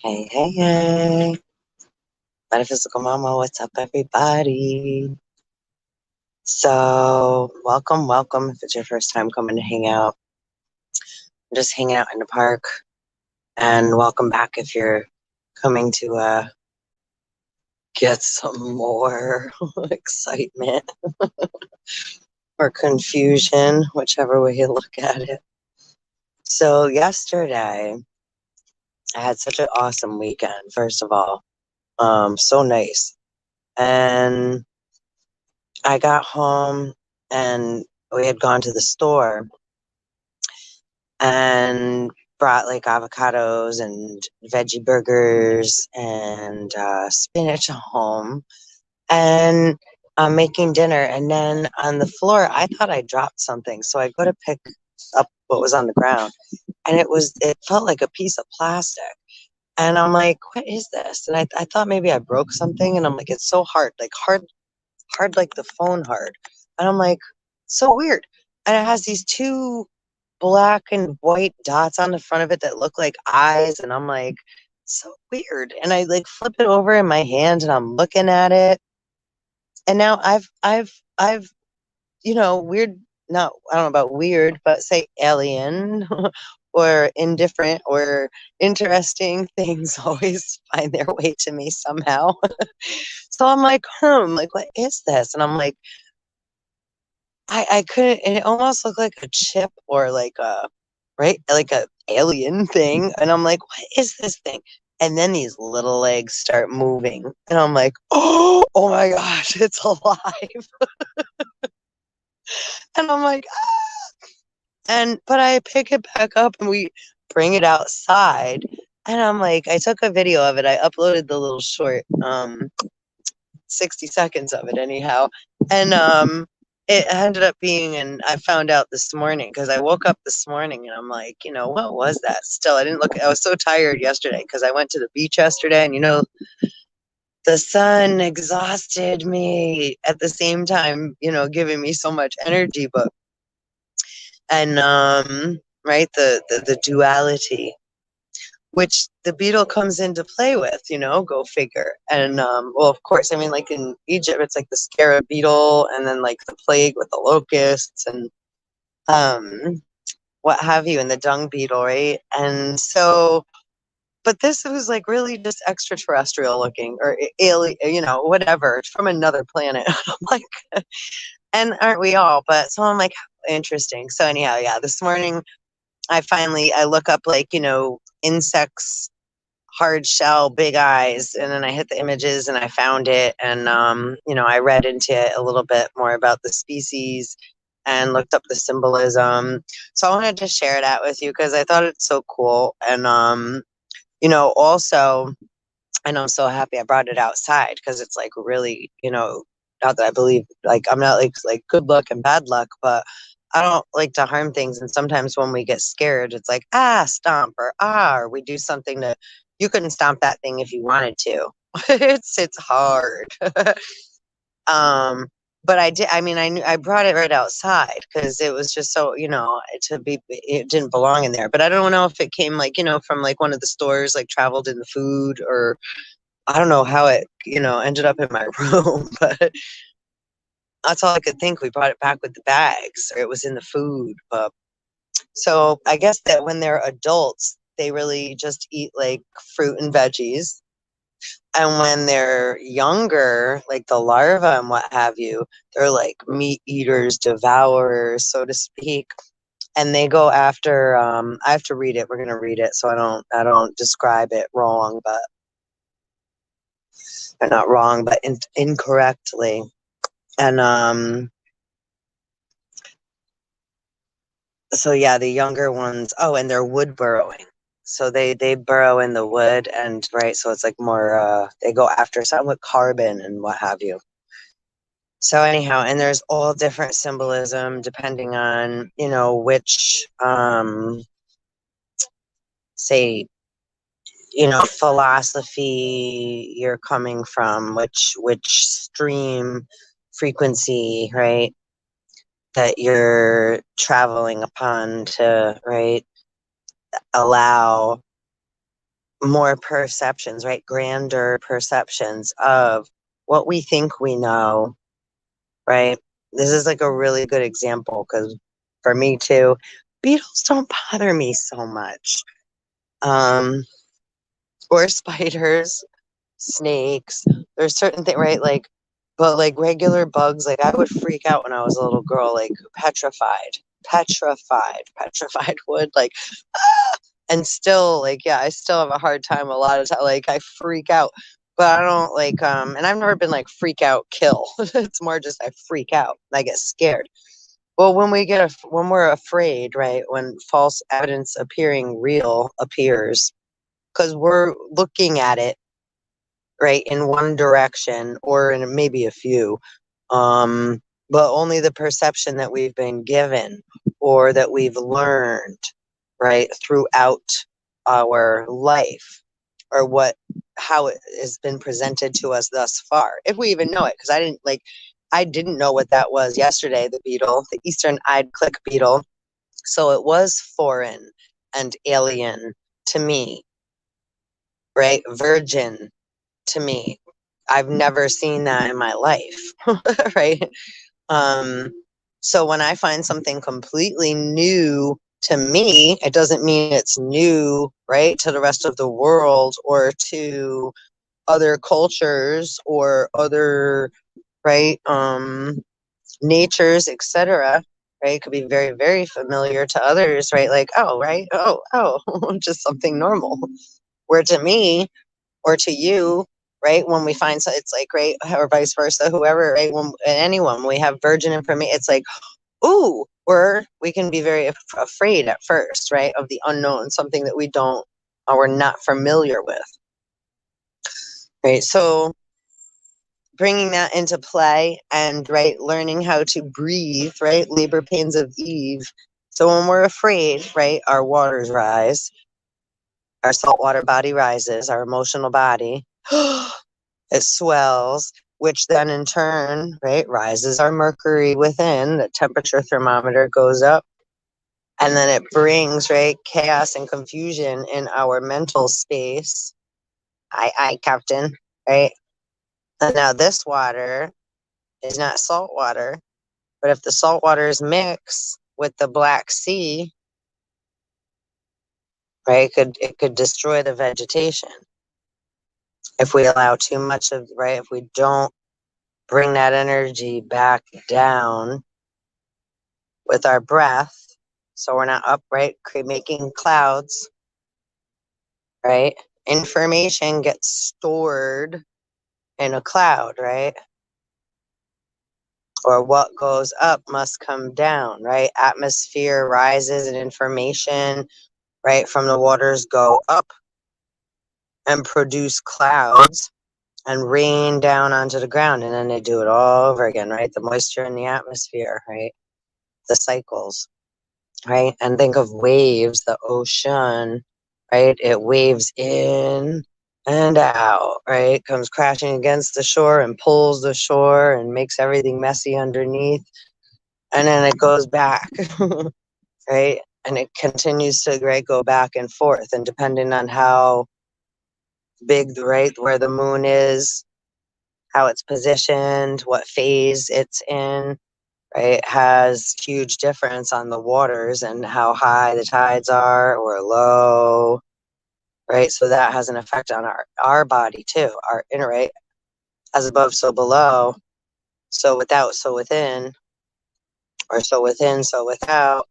Hey, hey, hey. Metaphysical Mama, what's up, everybody? So, welcome. If it's your first time coming to hang out, I'm just hanging out in the park. And welcome back if you're coming to get some more excitement or confusion, whichever way you look at it. So, yesterday, I had such an awesome weekend, first of all. So nice. And I got home and we had gone to the store and brought like avocados and veggie burgers and spinach home. And I'm making dinner. And then on the floor, I thought I dropped something. So I go to pick up what was on the ground. And it felt like a piece of plastic. And I'm like, what is this? And I thought maybe I broke something. And I'm like, it's so hard, hard like the phone hard. And I'm like, so weird. And it has these two black and white dots on the front of it that look like eyes. And I'm like, so weird. And I like flip it over in my hand and I'm looking at it. And now I've, weird, not, I don't know about weird, but say alien or indifferent or interesting things always find their way to me somehow. So I'm like, like, what is this? And I'm like, I couldn't, and it almost looked like a chip or like a, right, like a alien thing. And I'm like, what is this thing? And then these little legs start moving. And I'm like, oh my gosh, it's alive. And I'm like, but I pick it back up and we bring it outside. And I'm like, I took a video of it. I uploaded the little short, 60 seconds of it anyhow. And it ended up being, and I found out this morning because I woke up this morning and I'm like, what was that? Still, I didn't look. I was so tired yesterday because I went to the beach yesterday, and the sun exhausted me at the same time, giving me so much energy. But right, the duality, which the beetle comes into play with, go figure. And well, of course, I mean, like in Egypt, it's like the Scarab beetle, and then like the plague with the locusts and what have you, and the dung beetle, right? And so, but this was like really just extraterrestrial looking or alien, whatever, from another planet. I'm like, and aren't we all? But so I'm like, interesting. So anyhow, yeah, this morning I look up like, insects, hard shell, big eyes, and then I hit the images and I found it. And I read into it a little bit more about the species and looked up the symbolism. So I wanted to share that with you because I thought it's so cool. And also, and I'm so happy I brought it outside because it's like really, not that I believe, like I'm not like good luck and bad luck, but I don't like to harm things. And sometimes when we get scared, it's like, stomp, or we do something you couldn't stomp that thing if you wanted to. It's hard. But I did, I mean, I brought it right outside because it was just so, it didn't belong in there. But I don't know if it came like, from like one of the stores, like traveled in the food, or I don't know how it, ended up in my room, but that's all I could think. We brought it back with the bags, or it was in the food. But so I guess that when they're adults, they really just eat like fruit and veggies. And when they're younger, like the larvae and what have you, they're like meat eaters, devourers, so to speak. And they go after, I have to read it. We're gonna read it so I don't describe it wrong, but or not wrong, but incorrectly. And so yeah, the younger ones, and they're wood burrowing. So they burrow in the wood, and right, so it's like more they go after something with carbon and what have you. So anyhow, and there's all different symbolism depending on, which say, philosophy you're coming from, which stream frequency, right, that you're traveling upon to, right, allow more perceptions, right? Grander perceptions of what we think we know, right? This is like a really good example because for me too, beetles don't bother me so much. Or spiders, snakes. There's certain things, right? Like, but like regular bugs, like I would freak out when I was a little girl, like petrified wood, like, ah! And still, like, yeah, I still have a hard time a lot of time. Like, I freak out, but I don't like, and I've never been like freak out, kill. It's more just I freak out, I get scared. Well, when we're afraid, right? When false evidence appearing real appears, because we're looking at it right in one direction or in maybe a few, um but only the perception that we've been given or that we've learned right throughout our life, or what how it has been presented to us thus far, if we even know it, because I didn't know what that was yesterday, the beetle, the eastern-eyed click beetle. So it was foreign and alien to me, right? Virgin to me. I've never seen that in my life, right? Um, so when I find something completely new to me, it doesn't mean it's new, right, to the rest of the world or to other cultures or other, right, natures, etc. Right, it could be very, very familiar to others, right? Like, oh, right, oh, just something normal. Where to me, or to you, right? When we find so, it's like, right, or vice versa, whoever, right? When anyone, when we have virgin information, it's like, ooh, or we can be very afraid at first, right, of the unknown, something that we don't, or we're not familiar with, right? So bringing that into play and right, learning how to breathe, right, labor pains of Eve. So when we're afraid, right, our waters rise, our saltwater body rises, our emotional body. It swells, which then in turn, right, rises our mercury within. The temperature thermometer goes up, and then it brings, right, chaos and confusion in our mental space. Aye, Captain, right? And now this water is not salt water, but if the salt waters mix with the Black Sea, right, it could destroy the vegetation if we allow too much of, right, if we don't bring that energy back down with our breath, so we're not upright making clouds, right? Information gets stored in a cloud, right? Or what goes up must come down, right? Atmosphere rises and information, right, from the waters go up and produce clouds and rain down onto the ground, and then they do it all over again, right? The moisture in the atmosphere, right? The cycles, right? And think of waves, the ocean, right? It waves in and out, right? Comes crashing against the shore and pulls the shore and makes everything messy underneath. And then it goes back, right? And it continues to, right, go back and forth. And depending on how big, right, where the moon is, how it's positioned, what phase it's in, right, has huge difference on the waters and how high the tides are or low, right? So that has an effect on our body too, our inner, right? As above, so below, so without, so within, or so within, so without,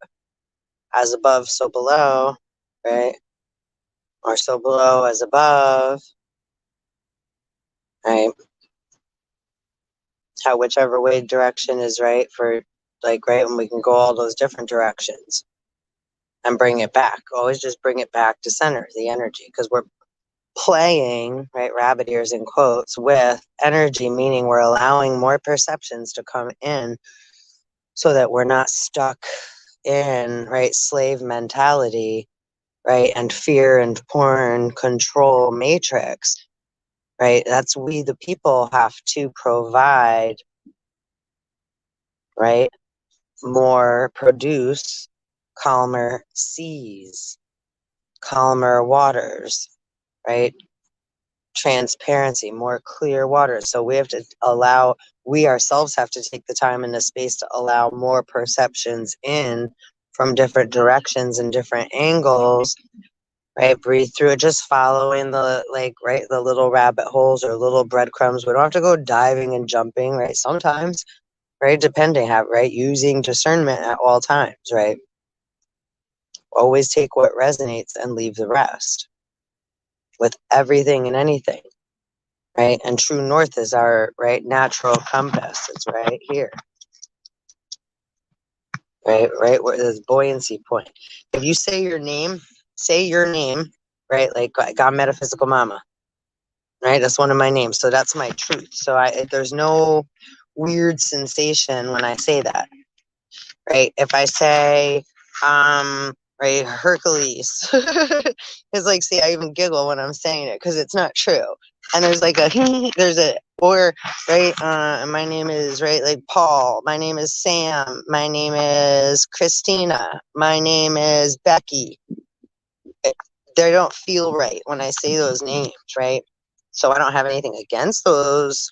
as above, so below, right? Or so below as above, right? How whichever way direction is right for, like, right, and we can go all those different directions and bring it back. Always just bring it back to center, the energy, because we're playing, right, rabbit ears in quotes, with energy, meaning we're allowing more perceptions to come in so that we're not stuck in, right, slave mentality, right, and fear and porn control matrix, right? That's we, the people, have to provide, right, more, produce calmer seas, calmer waters, right? Transparency, more clear water. So we have to allow, we ourselves have to take the time and the space to allow more perceptions in from different directions and different angles, right? Breathe through it, just following the, like, right, the little rabbit holes or little breadcrumbs. We don't have to go diving and jumping, right? Sometimes, right, depending, right, using discernment at all times, right? Always take what resonates and leave the rest with everything and anything, right? And true north is our, right, natural compass. It's right here, right where this buoyancy point. If you say your name, right? Like God, metaphysical mama, right? That's one of my names. So that's my truth. So there's no weird sensation when I say that, right? If I say, right, Hercules, it's like, see, I even giggle when I'm saying it because it's not true. And there's like a, there's a, or, right, my name is, right, like Paul, my name is Sam, my name is Christina, my name is Becky. They don't feel right when I say those names, right? So I don't have anything against those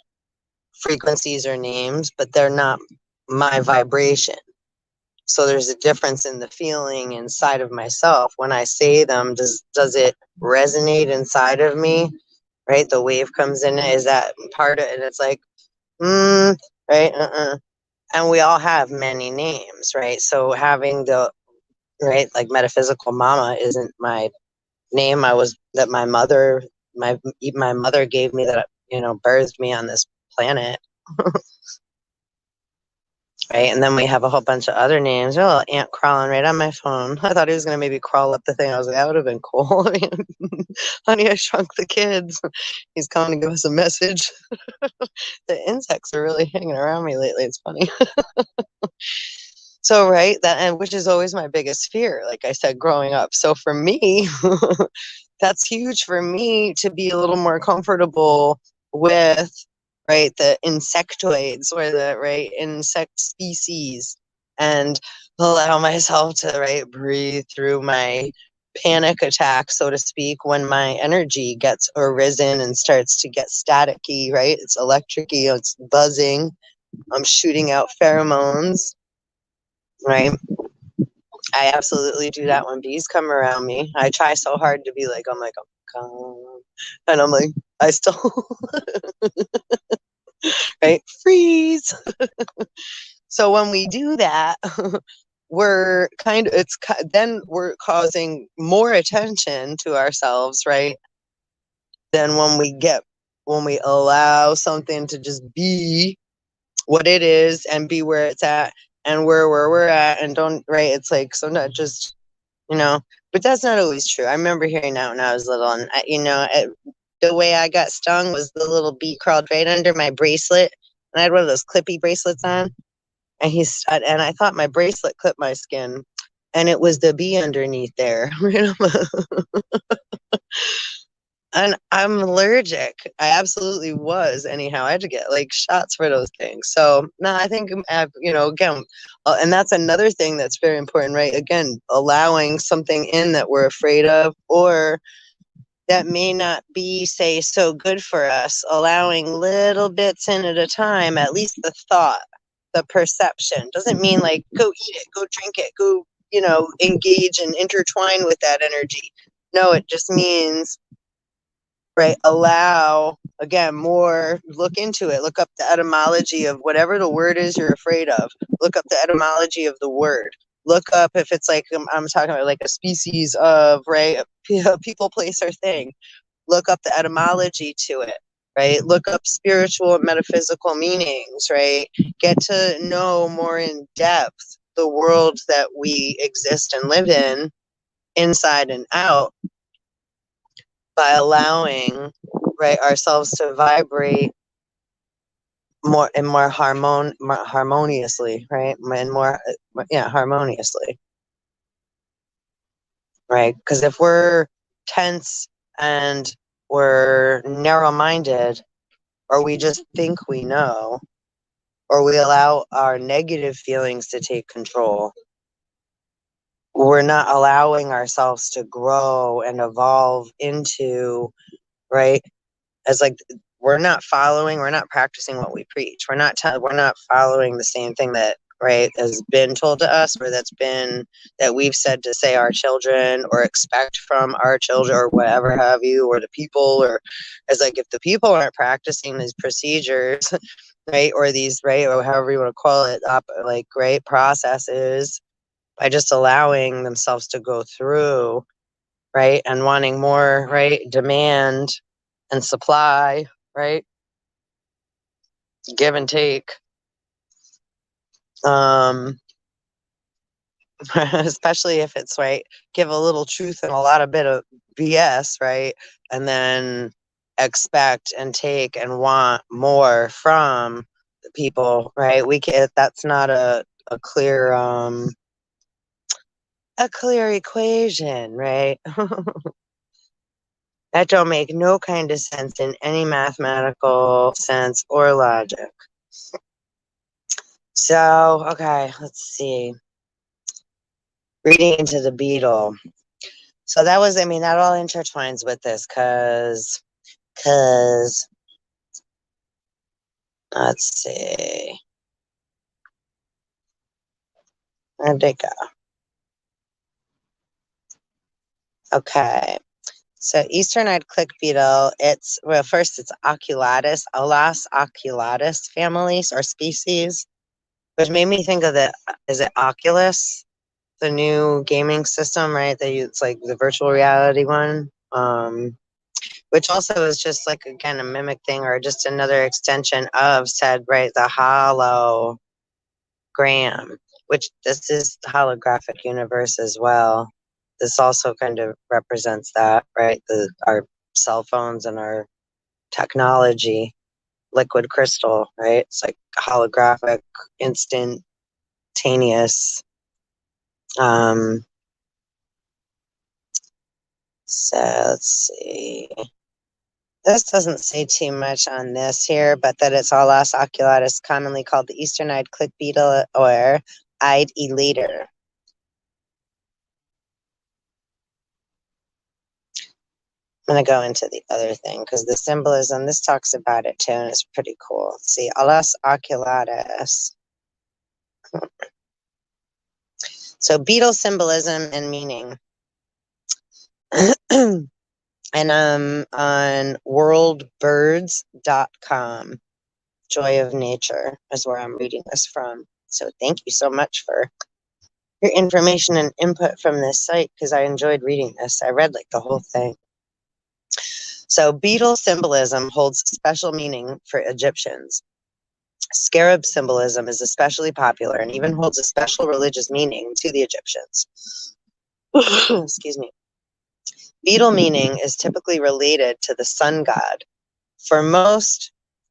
frequencies or names, but they're not my vibration. So there's a difference in the feeling inside of myself when I say them. Does it resonate inside of me? Right, the wave comes in. Is that part of it? It's like, right, and we all have many names, right? So having the, right, like metaphysical mama isn't my name. My mother gave me, that, birthed me on this planet. Right, and then we have a whole bunch of other names. Oh, little ant crawling right on my phone. I thought he was gonna maybe crawl up the thing. I was like, that would have been cool. Honey, I Shrunk the Kids. He's coming to give us a message. The insects are really hanging around me lately. It's funny. So, right, that, and which is always my biggest fear, like I said, growing up. So for me, that's huge for me to be a little more comfortable with, right, the insectoids or the, right, insect species, and allow myself to, right, breathe through my panic attack, so to speak, when my energy gets arisen and starts to get staticky, right? It's electricy, it's buzzing, I'm shooting out pheromones, right? I absolutely do that when bees come around me. I try so hard to be like, I'm like, oh, and I'm like, I still, right? Freeze. So when we do that, we're kind of, then we're causing more attention to ourselves, right? Than when we allow something to just be what it is and be where it's at and where we're at, and don't, right? It's like, so not just, but that's not always true. I remember hearing that when I was little, and the way I got stung was the little bee crawled right under my bracelet, and I had one of those clippy bracelets on, and I thought my bracelet clipped my skin, and it was the bee underneath there. And I'm allergic. I absolutely was. Anyhow, I had to get like shots for those things. So no, I think, again, and that's another thing that's very important, right? Again, allowing something in that we're afraid of, or that may not be, say, so good for us, allowing little bits in at a time, at least the thought, the perception. Doesn't mean like, go eat it, go drink it, go, engage and intertwine with that energy. No, it just means, right, allow, again, more, look into it, look up the etymology of whatever the word is you're afraid of, look up the etymology of the word, look up if it's like, I'm talking about like a species of, right, people, place, or thing, look up the etymology to it, right, look up spiritual and metaphysical meanings, right, get to know more in depth the world that we exist and live in, inside and out, by allowing, right, ourselves to vibrate more and more harmoniously, right, and more, harmoniously, right? Because if we're tense and we're narrow-minded, or we just think we know, or we allow our negative feelings to take control, we're not allowing ourselves to grow and evolve into, right? As like, we're not practicing what we preach. We're not following the same thing that, right, has been told to us, or that we've said to say our children, or expect from our children, or whatever have you, or the people, or as like, if the people aren't practicing these procedures, right, or these, right, or however you want to call it, like, great processes, by just allowing themselves to go through, right, and wanting more, right, demand and supply, right, give and take, um especially if it's, right, give a little truth and a lot of bit of BS, right, and then expect and take and want more from the people, right? That's not a clear equation, right? That don't make no kind of sense in any mathematical sense or logic. So, okay, let's see. Reading into the beetle. So that was, I mean, that all intertwines with this because, let's see. Where'd it go? Okay. So eastern-eyed click beetle, first it's Alas oculatus families or species, which made me think of is it Oculus? The new gaming system, right? It's like the virtual reality one. Which also is just like, again, a mimic thing, or just another extension of said, right, the hologram, which this is the holographic universe as well. This also kind of represents that, right? Our cell phones and our technology, liquid crystal, right? It's like holographic, instantaneous. So let's see. This doesn't say too much on this here, but that it's Alas oculatus, commonly called the eastern-eyed click beetle or eyed elater. I'm going to go into the other thing because the symbolism, this talks about it too, and it's pretty cool. Let's see, Alas oculatus. So beetle symbolism and meaning. And on worldbirds.com, Joy of Nature is where I'm reading this from. So thank you so much for your information and input from this site, because I enjoyed reading this. I read like the whole thing. So beetle symbolism holds special meaning for Egyptians. Scarab symbolism is especially popular and even holds a special religious meaning to the Egyptians. Excuse me. Beetle meaning is typically related to the sun god. For most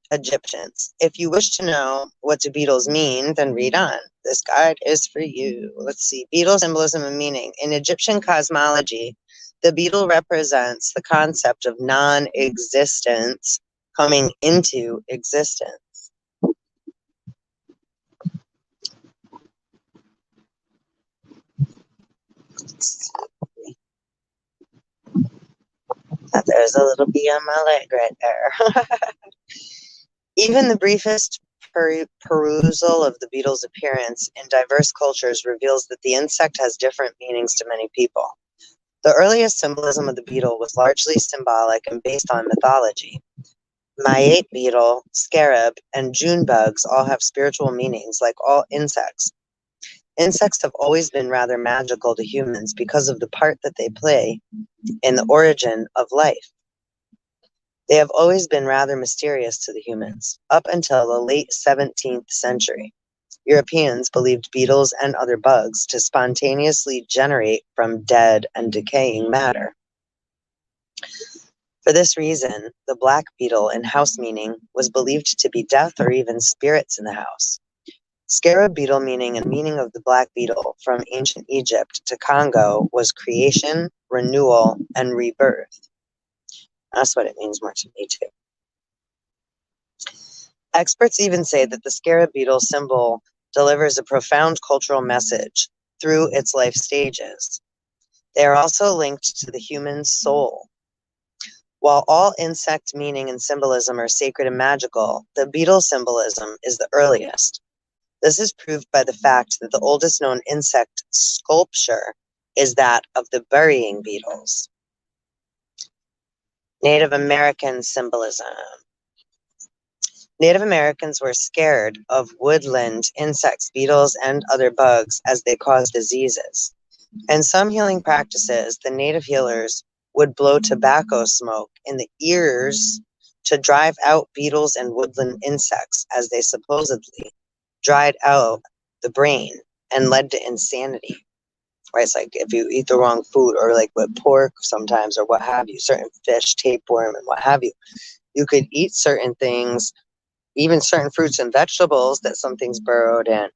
Egyptians, if you wish to know what do beetles mean, then read on. This guide is for you. Let's see. Beetle symbolism and meaning. In Egyptian cosmology, the beetle represents the concept of non-existence coming into existence. There's a little bee on my leg right there. Even the briefest perusal of the beetle's appearance in diverse cultures reveals that the insect has different meanings to many people. The earliest symbolism of the beetle was largely symbolic and based on mythology. Maiate beetle, scarab, and June bugs all have spiritual meanings like all insects. Insects have always been rather magical to humans because of the part that they play in the origin of life. They have always been rather mysterious to the humans, up until the late 17th century. Europeans believed beetles and other bugs to spontaneously generate from dead and decaying matter. For this reason, the black beetle in house meaning was believed to be death or even spirits in the house. Scarab beetle meaning and meaning of the black beetle from ancient Egypt to Congo was creation, renewal, and rebirth. That's what it means more to me too. Experts even say that the scarab beetle symbol delivers a profound cultural message. through its life stages. They are also linked to the human soul. While all insect meaning and symbolism are sacred and magical, the beetle symbolism is the earliest. This is proved by the fact that the oldest known insect sculpture is that of the burying beetles. Native American symbolism. Native Americans were scared of woodland insects, beetles, and other bugs as they cause diseases. In some healing practices, the native healers would blow tobacco smoke in the ears to drive out beetles and woodland insects, as they supposedly dried out the brain and led to insanity. Right? It's like if you eat the wrong food, or like with pork sometimes, or what have you, certain fish, tapeworm, and what have you, you could eat certain things, even certain fruits and vegetables that something's burrowed in.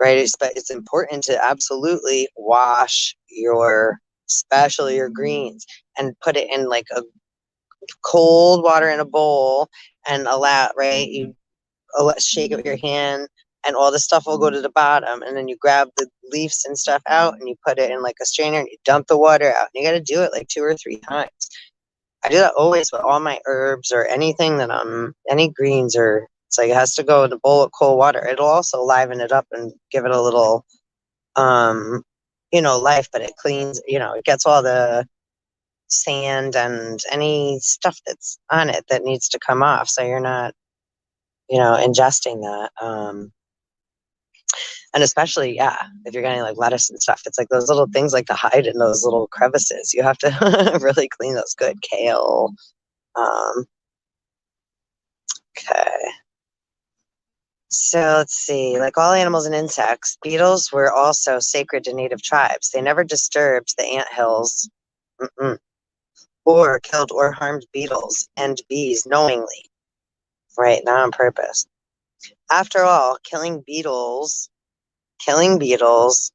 Right? But it's important to absolutely wash especially your greens, and put it in like a cold water in a bowl, and you shake it with your hand, and all the stuff will go to the bottom, and then you grab the leaves and stuff out, and you put it in like a strainer, and you dump the water out. And you got to do it like 2 or 3 times. I do that always with all my herbs or anything that any greens, or it's like it has to go in a bowl of cold water. It'll also liven it up and give it a little life, but it cleans, it gets all the sand and any stuff that's on it that needs to come off, so you're not ingesting that. And especially, if you're getting like lettuce and stuff, it's like those little things like to hide in those little crevices. You have to really clean those good. Kale. Okay. So let's see. Like all animals and insects, beetles were also sacred to native tribes. They never disturbed the anthills or killed or harmed beetles and bees knowingly. Right, not on purpose. After all, killing beetles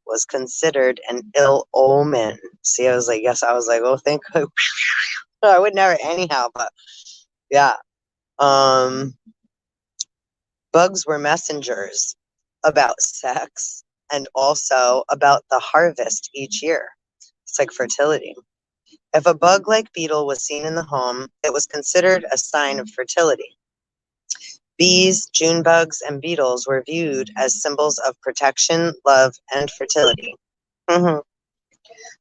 was considered an ill omen. See, I was like, oh, thank God. I would never anyhow, but yeah. Bugs were messengers about sex and also about the harvest each year. It's like fertility. If a bug-like beetle was seen in the home, it was considered a sign of fertility. Bees, June bugs, and beetles were viewed as symbols of protection, love, and fertility.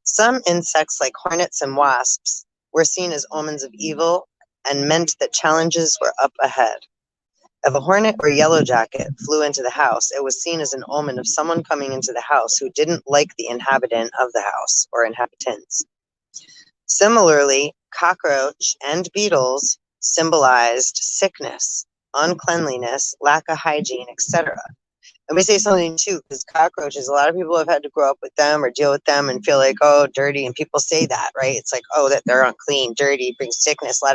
Some insects, like hornets and wasps, were seen as omens of evil and meant that challenges were up ahead. If a hornet or yellowjacket flew into the house, it was seen as an omen of someone coming into the house who didn't like the inhabitant of the house or inhabitants. Similarly, cockroach and beetles symbolized sickness, uncleanliness, lack of hygiene, etc. Let me say something too, because cockroaches, a lot of people have had to grow up with them or deal with them and feel like, oh, dirty, and people say that, right? It's like, oh, that they're unclean, dirty, brings sickness, la.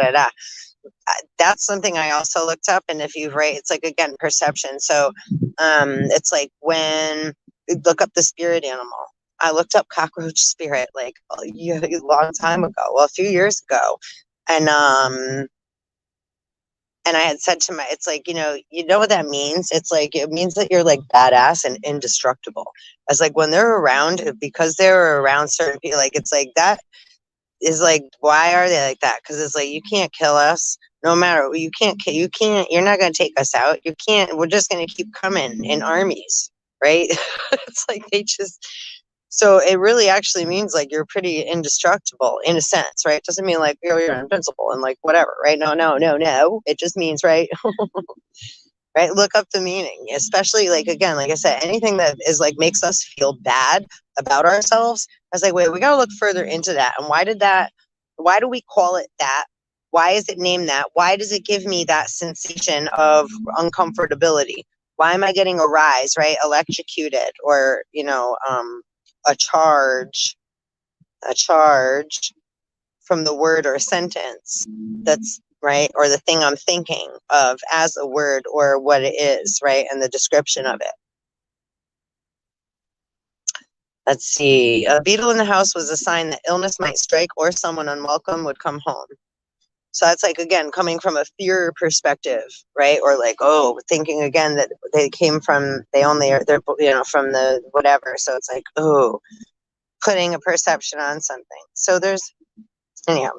That's something I also looked up, and it's like, again, perception. So it's like when you look up the spirit animal. I looked up cockroach spirit like a long time ago, a few years ago, and I had said to it's like, you know what that means? It's like, it means that you're like badass and indestructible. It's like when they're around, because they're around certain people, like, it's like, that is like, why are they like that? Because it's like, you can't kill us. No matter, you're not going to take us out. We're just going to keep coming in armies, right? It's like so it really actually means like you're pretty indestructible in a sense, right? It doesn't mean like you're invincible and like whatever, right? No. It just means, right? Right? Look up the meaning, especially like, again, like I said, anything that is like makes us feel bad about ourselves. I was like, wait, we got to look further into that. And why do we call it that? Why is it named that? Why does it give me that sensation of uncomfortability? Why am I getting a rise, right? Electrocuted, or, a charge from the word or sentence that's right, or the thing I'm thinking of as a word, or what it is, right, and the description of it. Let's see. A beetle in the house was a sign that illness might strike or someone unwelcome would come home. So that's like, again, coming from a fear perspective, right? Or like, oh, thinking again that they came from, they're, from the whatever. So it's like, oh, putting a perception on something. So anyhow.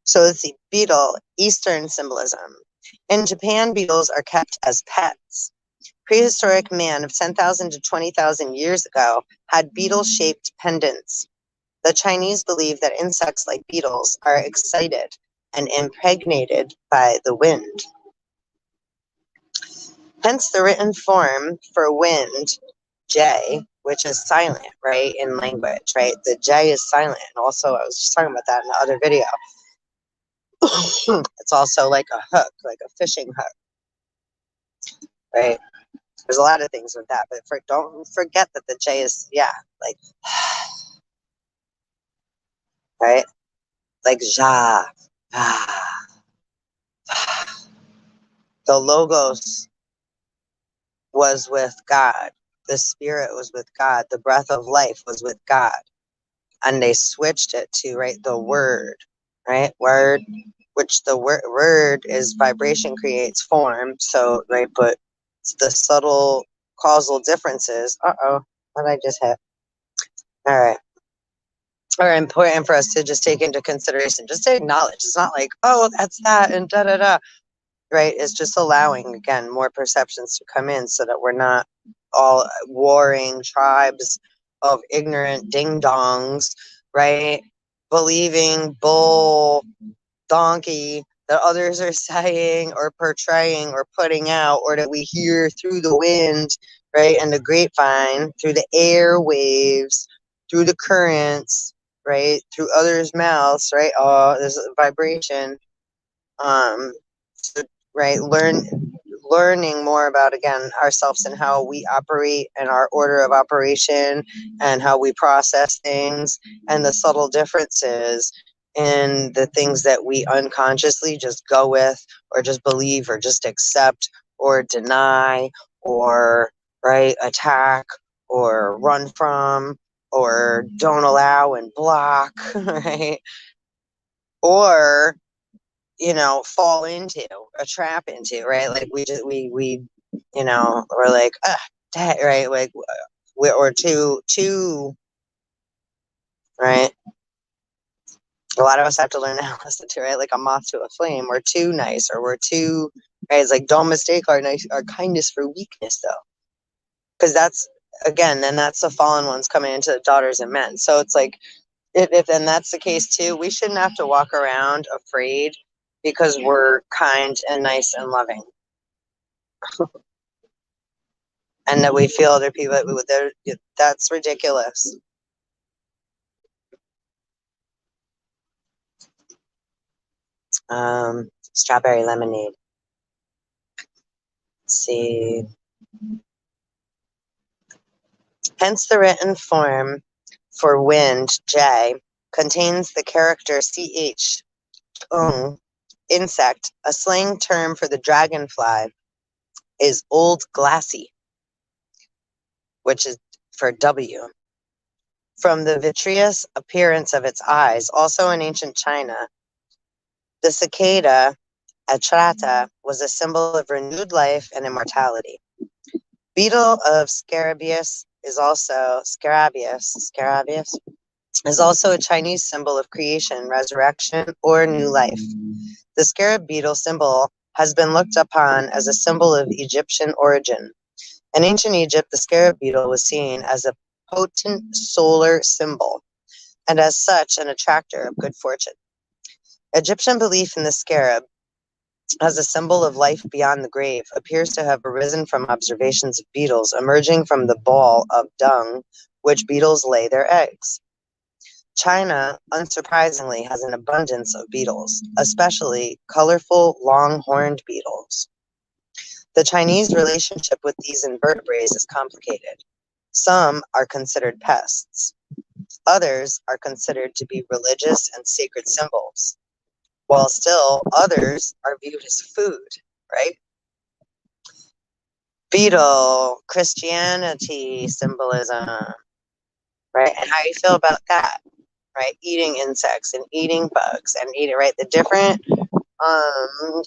So let's see, beetle, Eastern symbolism. In Japan, beetles are kept as pets. Prehistoric man of 10,000 to 20,000 years ago had beetle-shaped pendants. The Chinese believe that insects like beetles are excited and impregnated by the wind. Hence the written form for wind, J, which is silent, right, in language, right? The J is silent. And also, I was just talking about that in the other video. It's also like a hook, like a fishing hook, right? There's a lot of things with that, but don't forget that the J is, like, right? Like ja. The logos was with God. The spirit was with God. The breath of life was with God. And they switched it to, right, the word, right? Word, which the word is vibration creates form. So, right, but the subtle causal differences. Uh-oh, what did I just hit? All right. Are important for us to just take into consideration, just to acknowledge. It's not like, oh, that's that and da da da, right? It's just allowing, again, more perceptions to come in so that we're not all warring tribes of ignorant ding dongs, right? Believing bull donkey that others are saying or portraying or putting out, or that we hear through the wind, right? And the grapevine, through the airwaves, through the currents, right? Through others' mouths, right? Oh, there's a vibration. So, right, learning more about, again, ourselves and how we operate and our order of operation and how we process things and the subtle differences in the things that we unconsciously just go with or just believe or just accept or deny or, right, attack or run from or don't allow and block, right? Or fall into a trap into, right? Like we're like, that, right? Like we're too, right? A lot of us have to learn how to listen to, right? Like a moth to a flame. We're too nice, or we're too, right? It's like, don't mistake our kindness for weakness, though. Because then that's the fallen ones coming into the daughters and men. So it's like, if then that's the case too, we shouldn't have to walk around afraid because we're kind and nice and loving. And that we feel other people, that's ridiculous. Strawberry lemonade. Let's see. Hence the written form for wind, J, contains the character CH, insect. A slang term for the dragonfly is old glassy, which is for W. From the vitreous appearance of its eyes, also in ancient China, the cicada, Atrata, was a symbol of renewed life and immortality. Beetle of Scarabeus is also is also a Chinese symbol of creation, resurrection, or new life. The scarab beetle symbol has been looked upon as a symbol of Egyptian origin. In ancient Egypt, the scarab beetle was seen as a potent solar symbol, and as such, an attractor of good fortune. Egyptian belief in the scarab as a symbol of life beyond the grave appears to have arisen from observations of beetles emerging from the ball of dung which beetles lay their eggs. China, unsurprisingly, has an abundance of beetles, especially colorful long-horned beetles. The Chinese relationship with these invertebrates is complicated. Some are considered pests. Others are considered to be religious and sacred symbols, while still others are viewed as food, right? Beetle, Christianity symbolism, right? And how you feel about that, right? Eating insects and eating bugs and eating, right? The different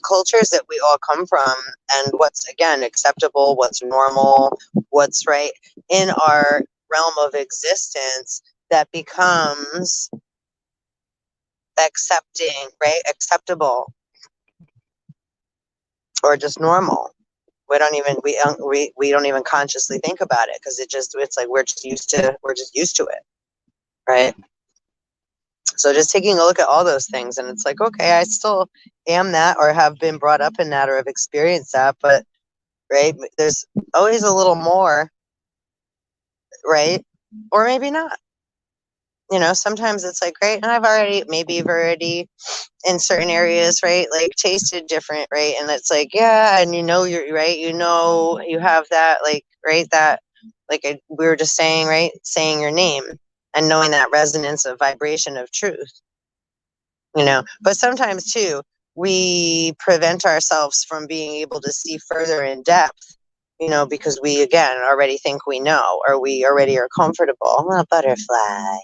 cultures that we all come from, and what's, again, acceptable, what's normal, what's right in our realm of existence, that becomes accepting, right? Acceptable, or just normal. We don't even consciously think about it, because it's like we're just used to it, right? So just taking a look at all those things, and it's like, okay, I still am that, or have been brought up in that, or have experienced that, but right, there's always a little more, right? Or maybe not. Sometimes it's like, right, and maybe you've already in certain areas, right, like tasted different, right? And it's like, yeah, and you're right, you have that, like, right, that, like, we were just saying, right, saying your name and knowing that resonance of vibration of truth, but sometimes too, we prevent ourselves from being able to see further in depth, because we, again, already think we know, or we already are comfortable. A butterfly,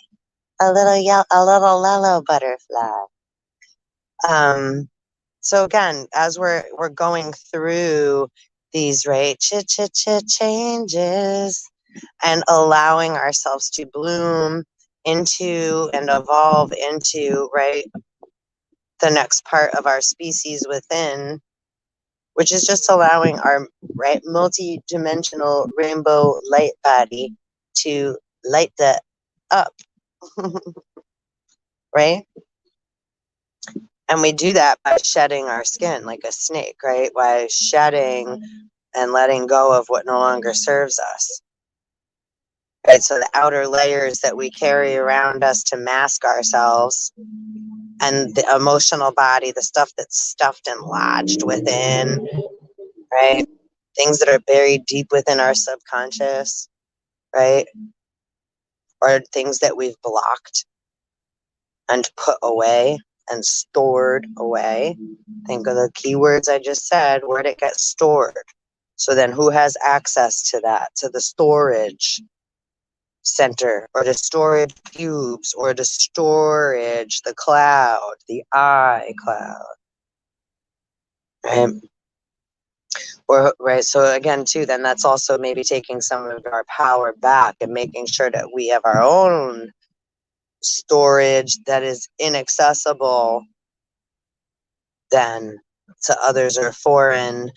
a little yellow butterfly. So again, as we're going through these, right, changes, and allowing ourselves to bloom into and evolve into, right, the next part of our species within, which is just allowing our, right, multi-dimensional rainbow light body to light that up, right? And we do that by shedding our skin like a snake, right? By shedding and letting go of what no longer serves us. Right? So the outer layers that we carry around us to mask ourselves, and the emotional body, the stuff that's stuffed and lodged within, right? Things that are buried deep within our subconscious, right? Or things that we've blocked and put away and stored away. Think of the keywords I just said. Where'd it get stored? So then who has access to that? To the storage center, or the storage cubes, or the storage, the cloud, the iCloud, right? Or, right, so again too, then that's also maybe taking some of our power back and making sure that we have our own storage that is inaccessible then to others, or foreign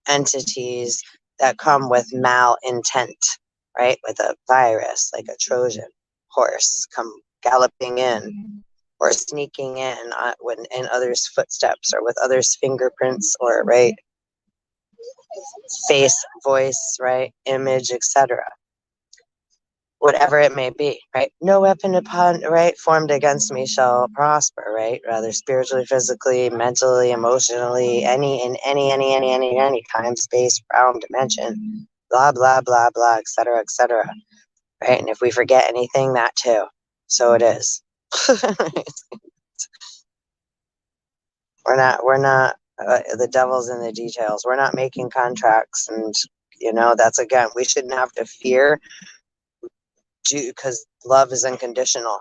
entities that come with malintent, right? With a virus, like a Trojan horse come galloping in, or sneaking in when in others' footsteps, or with others' fingerprints, or, right, face, voice, right, image, etc. Whatever it may be, right? No weapon upon, right, formed against me shall prosper, right? Rather spiritually, physically, mentally, emotionally, any time, space, realm, dimension, blah, blah, blah, blah, etc., right? And if we forget anything, that too. So it is. we're not, the devil's in the details. We're not making contracts, and, that's, again, we shouldn't have to fear, because love is unconditional.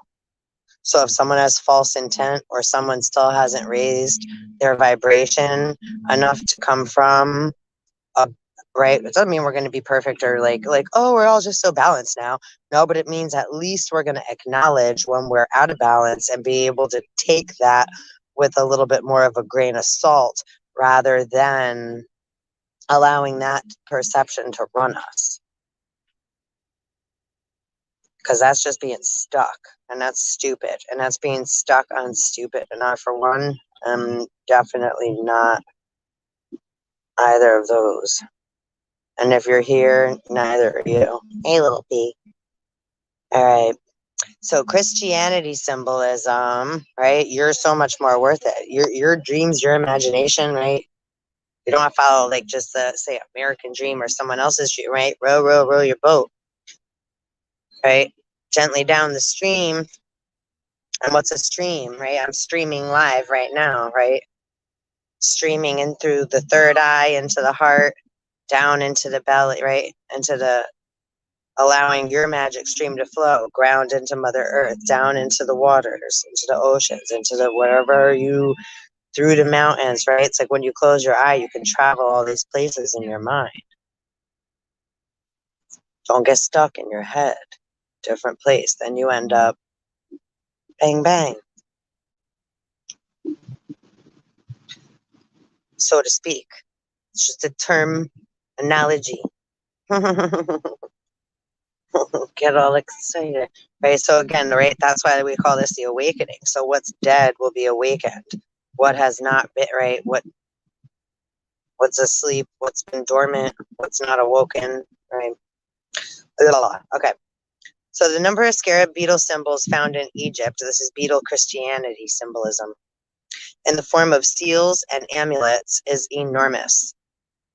So if someone has false intent, or someone still hasn't raised their vibration enough to come from a, right, it doesn't mean we're going to be perfect, or like, oh, we're all just so balanced now. No, but it means at least we're going to acknowledge when we're out of balance, and be able to take that with a little bit more of a grain of salt, rather than allowing that perception to run us. Because that's just being stuck, and that's stupid, and that's being stuck on stupid. And I, for one, am definitely not either of those. And if you're here, neither are you. Hey, little pig. All right. So Christianity symbolism, right? You're so much more worth it. Your dreams, your imagination, right? You don't have to follow, like, just the, say, American dream or someone else's dream, right? Row your boat, right? Gently down the stream. And what's a stream, right? I'm streaming live right now, right? Streaming in through the third eye, into the heart, down into the belly, right? Into the, allowing your magic stream to flow, ground into Mother Earth, down into the waters, into the oceans, into the wherever you through the mountains, right? It's like when you close your eye, you can travel all these places in your mind. Don't get stuck in your head. Different place. Then you end up bang, bang, so to speak. It's just a term analogy. Get all excited, right? So again, right, that's why we call this the awakening. So what's dead will be awakened. What has not been, right? What's asleep, what's been dormant, what's not awoken, right? Okay. So the number of scarab beetle symbols found in Egypt, this is beetle Christianity symbolism, in the form of seals and amulets is enormous.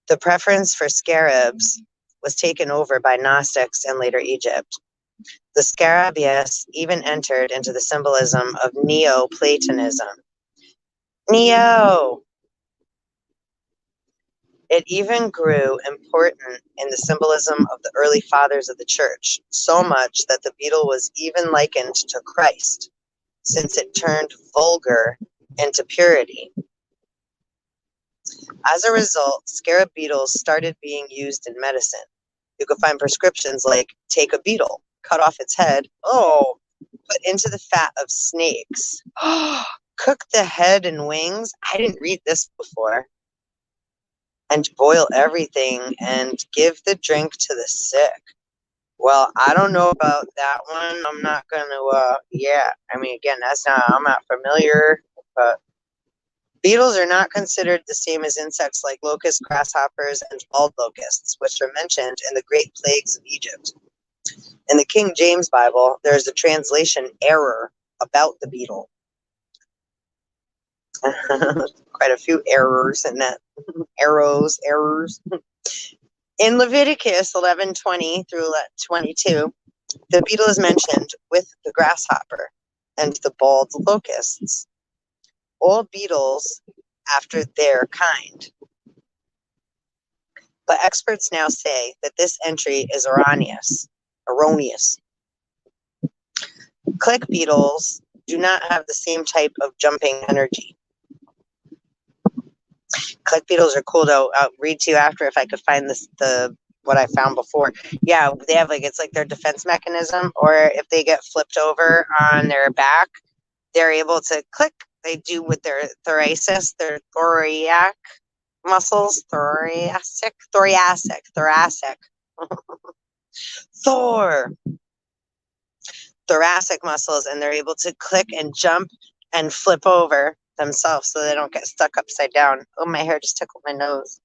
The preference for scarabs was taken over by Gnostics in later Egypt. The Scarabaeus even entered into the symbolism of Neoplatonism. Neo! It even grew important in the symbolism of the early fathers of the church, so much that the beetle was even likened to Christ, since it turned vulgar into purity. As a result, scarab beetles started being used in medicine. You could find prescriptions like take a beetle, cut off its head, put into the fat of snakes, cook the head and wings. I didn't read this before. And boil everything and give the drink to the sick. Well, I don't know about that one. I'm not gonna, I mean, again, I'm not familiar, but beetles are not considered the same as insects like locusts, grasshoppers, and bald locusts, which are mentioned in the Great Plagues of Egypt. In the King James Bible, there's a translation error about the beetle. Quite a few errors in that. Errors. In Leviticus 11:20 through 22, the beetle is mentioned with the grasshopper and the bald locusts, all beetles after their kind. But experts now say that this entry is erroneous. Click beetles do not have the same type of jumping energy. Click beetles are cool though. I'll read to you after if I could find what I found before. Yeah, they have it's like their defense mechanism, or if they get flipped over on their back, they're able to click. They do with their thoracic muscles, thoracic, thoracic muscles, and they're able to click and jump and flip over themselves so they don't get stuck upside down. Oh, my hair just tickled my nose.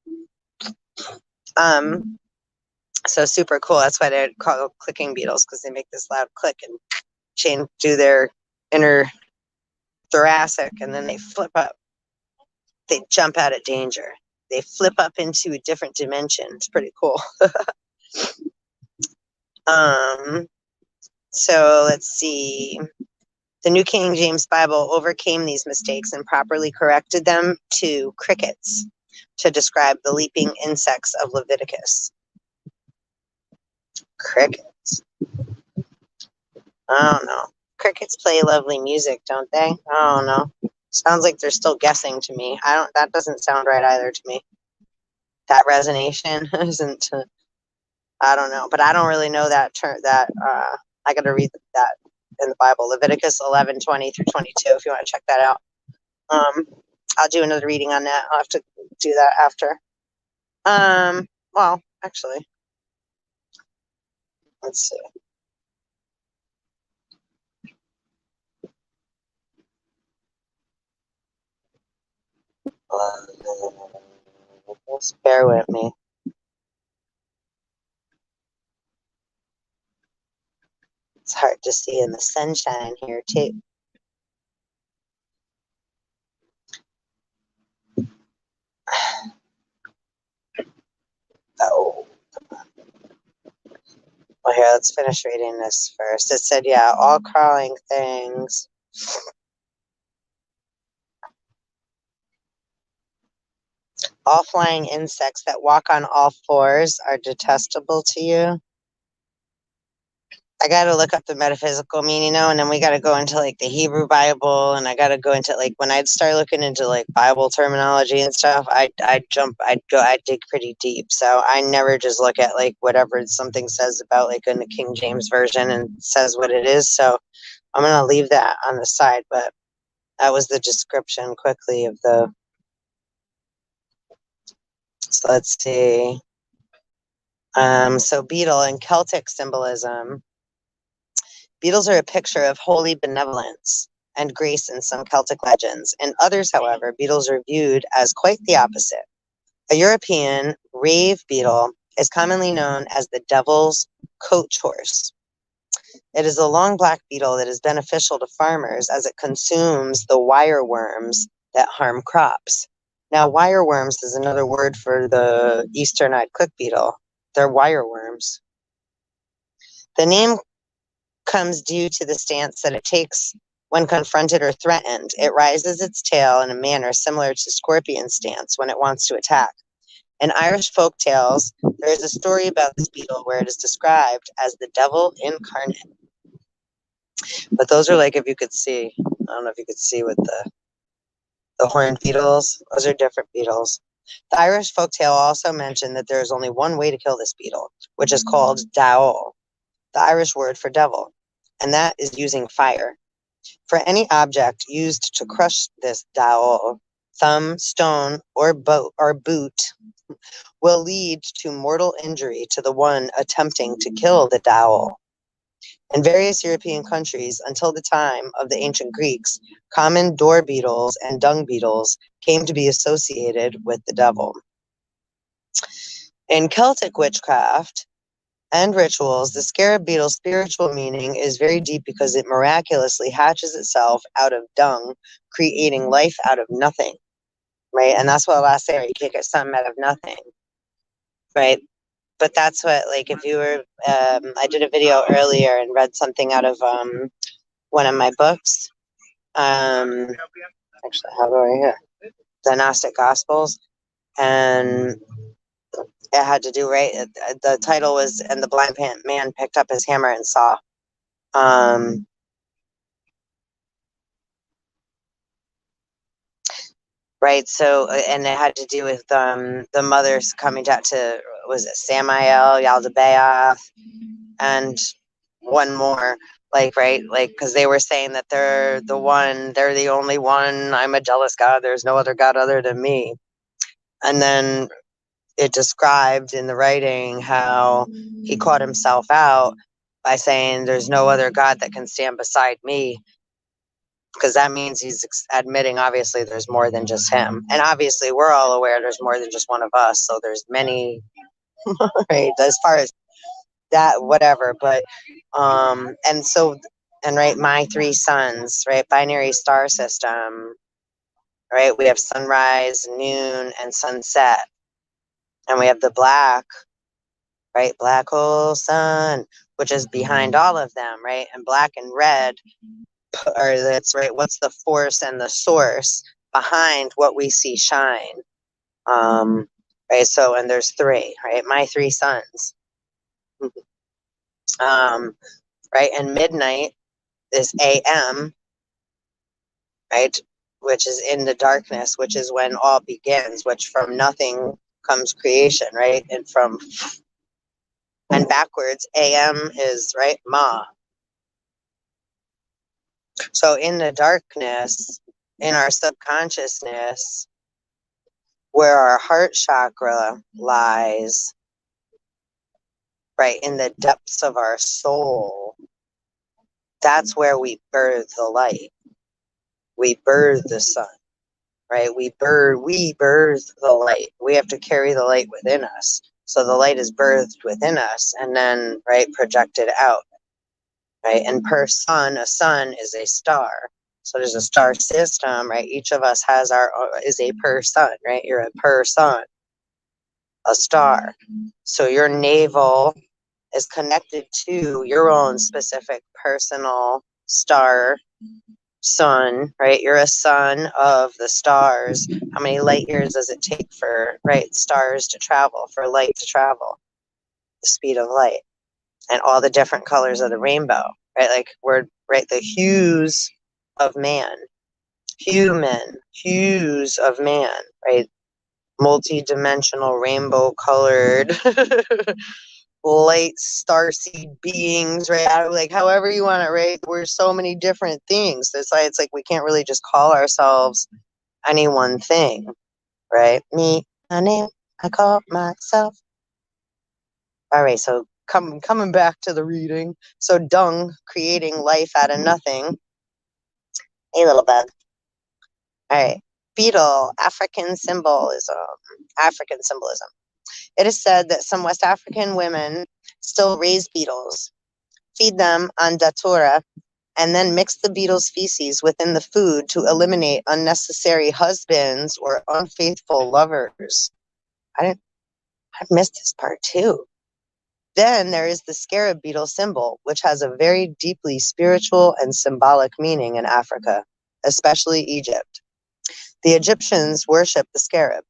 So super cool. That's why they're called clicking beetles, because they make this loud click and do their inner thoracic, and then they flip up. They jump out of danger. They flip up into a different dimension. It's pretty cool. So let's see. The New King James Bible overcame these mistakes and properly corrected them to crickets to describe the leaping insects of Leviticus. Crickets. I don't know. Crickets play lovely music, don't they? I don't know. Sounds like they're still guessing to me. That doesn't sound right either to me. That resonation isn't, I don't know, but I don't really know that term. I got to read that in the Bible, Leviticus 11:20 through 22. If you want to check that out, I'll do another reading on that. I'll have to do that after. Well, actually, let's see. Just bear with me. It's hard to see in the sunshine here too. Oh, well, here, let's finish reading this first. It said, yeah, all crawling things. All flying insects that walk on all fours are detestable to you. I got to look up the metaphysical meaning now, and then we got to go into like the Hebrew Bible, and I got to go into like when I'd start looking into like Bible terminology and stuff, I'd dig pretty deep. So I never just look at like whatever something says about like in the King James version and says what it is. So I'm gonna leave that on the side, but that was the description quickly of the. So let's see. So beetle in Celtic symbolism. Beetles are a picture of holy benevolence and grace in some Celtic legends. In others, however, beetles are viewed as quite the opposite. A European rave beetle is commonly known as the devil's coach horse. It is a long black beetle that is beneficial to farmers as it consumes the wireworms that harm crops. Now, wireworms is another word for the eastern-eyed click beetle. They're wireworms. The name comes due to the stance that it takes when confronted or threatened. It rises its tail in a manner similar to scorpion's stance when it wants to attack. In Irish folk tales, there is a story about this beetle where it is described as the devil incarnate. But those are like, if you could see, I don't know if you could see with the horned beetles, those are different beetles. The Irish folktale also mentioned that there is only one way to kill this beetle, which is called daol, the Irish word for devil, and that is using fire. For any object used to crush this daol, thumb, stone, or boot, will lead to mortal injury to the one attempting to kill the daol. In various European countries, until the time of the ancient Greeks, common door beetles and dung beetles came to be associated with the devil. In Celtic witchcraft and rituals, the scarab beetle's spiritual meaning is very deep because it miraculously hatches itself out of dung, creating life out of nothing, right? And that's what last year, you can't get something out of nothing, right? But that's what, like, if you were, I did a video earlier and read something out of one of my books. Actually, I have it right here. The Gnostic Gospels. And it had to do, right? The title was, and the blind man picked up his hammer and saw. Right. So, and it had to do with the mothers coming down to, was it Samael, Yaldabaoth, and one more. Like, right, like, because they were saying that they're the only one. I'm a jealous God. There's no other God other than me. And then it described in the writing how he caught himself out by saying there's no other God that can stand beside me, because that means he's admitting obviously there's more than just him, and obviously we're all aware there's more than just one of us, so there's many. Right, as far as that, whatever, but and so, and right, my three suns, right, binary star system, right, we have sunrise, noon, and sunset, and we have the black, right, black hole sun, which is behind all of them, right, and black and red, or that's right, what's the force and the source behind what we see shine. Right, so, and there's three, right, my three suns. Right, and midnight is AM, right, which is in the darkness, which is when all begins, which from nothing comes creation, right, and backwards, AM is, right, Ma. So in the darkness, in our subconsciousness, where our heart chakra lies, right, in the depths of our soul, that's where we birth the light. We birth the sun, right? We birth the light. We have to carry the light within us. So the light is birthed within us and then, right, projected out, right? And per sun, a sun is a star. So there's a star system, right? Each of us has is a per sun, right? You're a per sun, a star. So your navel is connected to your own specific personal star sun, right? You're a son of the stars. How many light years does it take for, right, stars to travel, for light to travel? The speed of light. and all the different colors of the rainbow, right? Like right, the hues of man, hues of man, right? Multi-dimensional, rainbow colored, light starseed beings, right? Like however you want it, right? We're so many different things. That's why it's like we can't really just call ourselves any one thing, right? Me, my name, I call myself. All right, so coming back to the reading. So dung creating life out of nothing. Hey, little bug. All right. Beetle, African symbolism. African symbolism. It is said that some West African women still raise beetles, feed them on datura, and then mix the beetle's feces within the food to eliminate unnecessary husbands or unfaithful lovers. I missed this part too. Then there is the scarab beetle symbol, which has a very deeply spiritual and symbolic meaning in Africa, especially Egypt. The Egyptians worshipped the scarab.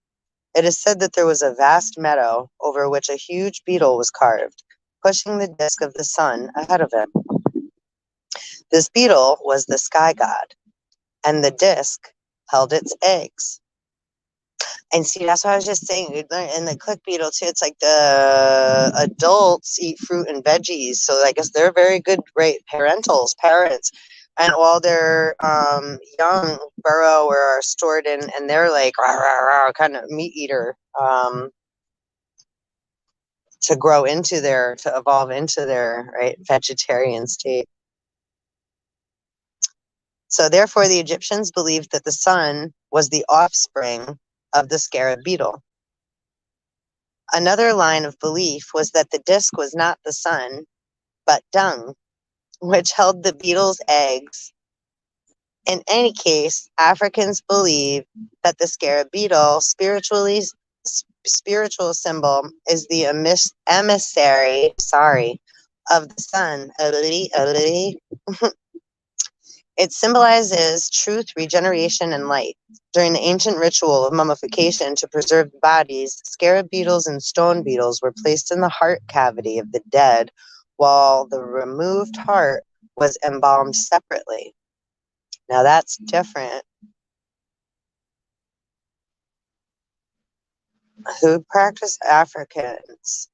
It is said that there was a vast meadow over which a huge beetle was carved, pushing the disk of the sun ahead of him. This beetle was the sky god, and the disk held its eggs. And see, that's what I was just saying. In the click beetle too, it's like the adults eat fruit and veggies, so I guess they're very good, right? Parents, and all their young burrow or are stored in, and they're like rah, rah, rah, kind of meat eater to evolve into their right vegetarian state. So therefore, the Egyptians believed that the sun was the offspring of the scarab beetle. Another line of belief was that the disk was not the sun, but dung, which held the beetle's eggs. In any case, Africans believe that the scarab beetle, spiritual symbol, is the emissary, of the sun. It symbolizes truth, regeneration, and light. During the ancient ritual of mummification to preserve the bodies, scarab beetles and stone beetles were placed in the heart cavity of the dead, while the removed heart was embalmed separately. Now that's different. Who practiced Africans?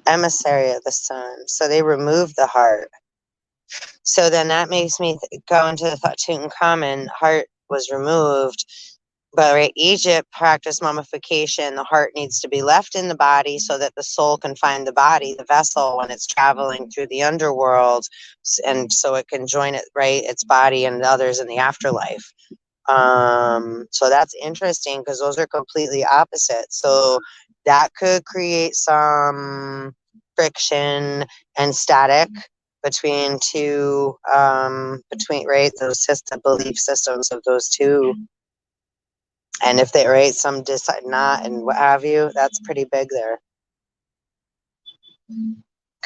Emissary of the sun. So they removed the heart. So then that makes me go into the thought Tutankhamun, heart was removed. But right, Egypt practiced mummification. The heart needs to be left in the body so that the soul can find the body, the vessel, when it's traveling through the underworld, and so it can join it, right, its body and others in the afterlife. So that's interesting because those are completely opposite. So that could create some friction and static between right, those belief systems of those two. And if they right, some decide not and what have you, that's pretty big there.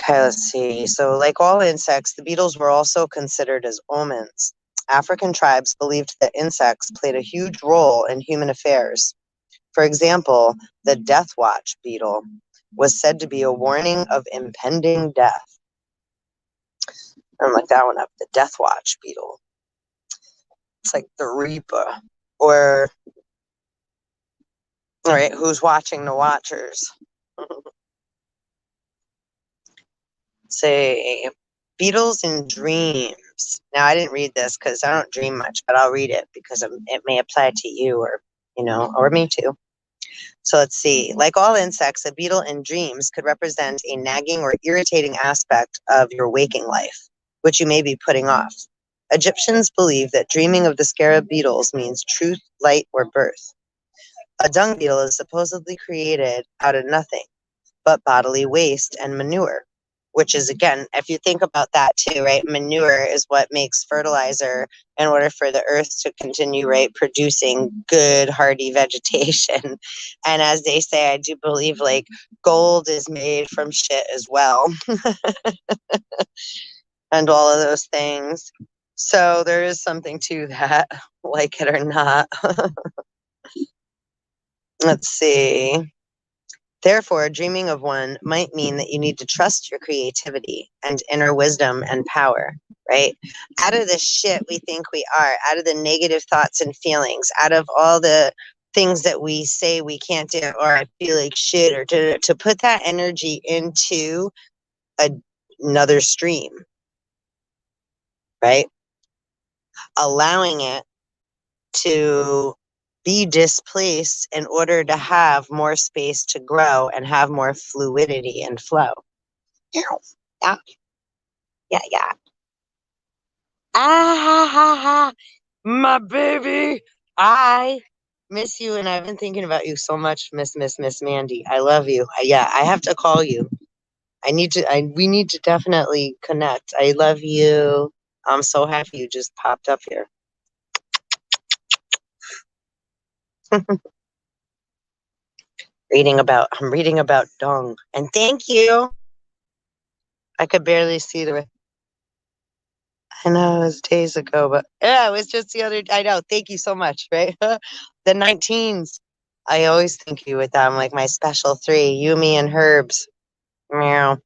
Okay, let's see. So like all insects, the beetles were also considered as omens. African tribes believed that insects played a huge role in human affairs. For example, the death watch beetle was said to be a warning of impending death. I'm like that one up, the death watch beetle. It's like the reaper, or all right, who's watching the watchers? Say beetles in dreams. Now I didn't read this because I don't dream much, but I'll read it because it may apply to you or or me too. So let's see. Like all insects, a beetle in dreams could represent a nagging or irritating aspect of your waking life, which you may be putting off. Egyptians believe that dreaming of the scarab beetles means truth, light, or birth. A dung beetle is supposedly created out of nothing but bodily waste and manure, which is, again, if you think about that too, right? Manure is what makes fertilizer in order for the earth to continue, right, producing good, hardy vegetation. And as they say, I do believe like gold is made from shit as well, and all of those things. So there is something to that, like it or not. Let's see. Therefore, dreaming of one might mean that you need to trust your creativity and inner wisdom and power, right? Out of the shit we think we are, out of the negative thoughts and feelings, out of all the things that we say we can't do, or I feel like shit, or to put that energy into another stream, right? Allowing it to be displaced in order to have more space to grow and have more fluidity and flow. Yeah, yeah, yeah. Ah, ha, ha, ha. My baby. I miss you, and I've been thinking about you so much, Miss Mandy. I love you. Yeah, I have to call you. We need to definitely connect. I love you. I'm so happy you just popped up here. I'm reading about dung. And thank you. I could barely see the. I know it was days ago, but yeah, it was just the other. I know. Thank you so much. Right, the 19s. I always thank you with them, like my special three, Yumi and Herbs. Meow.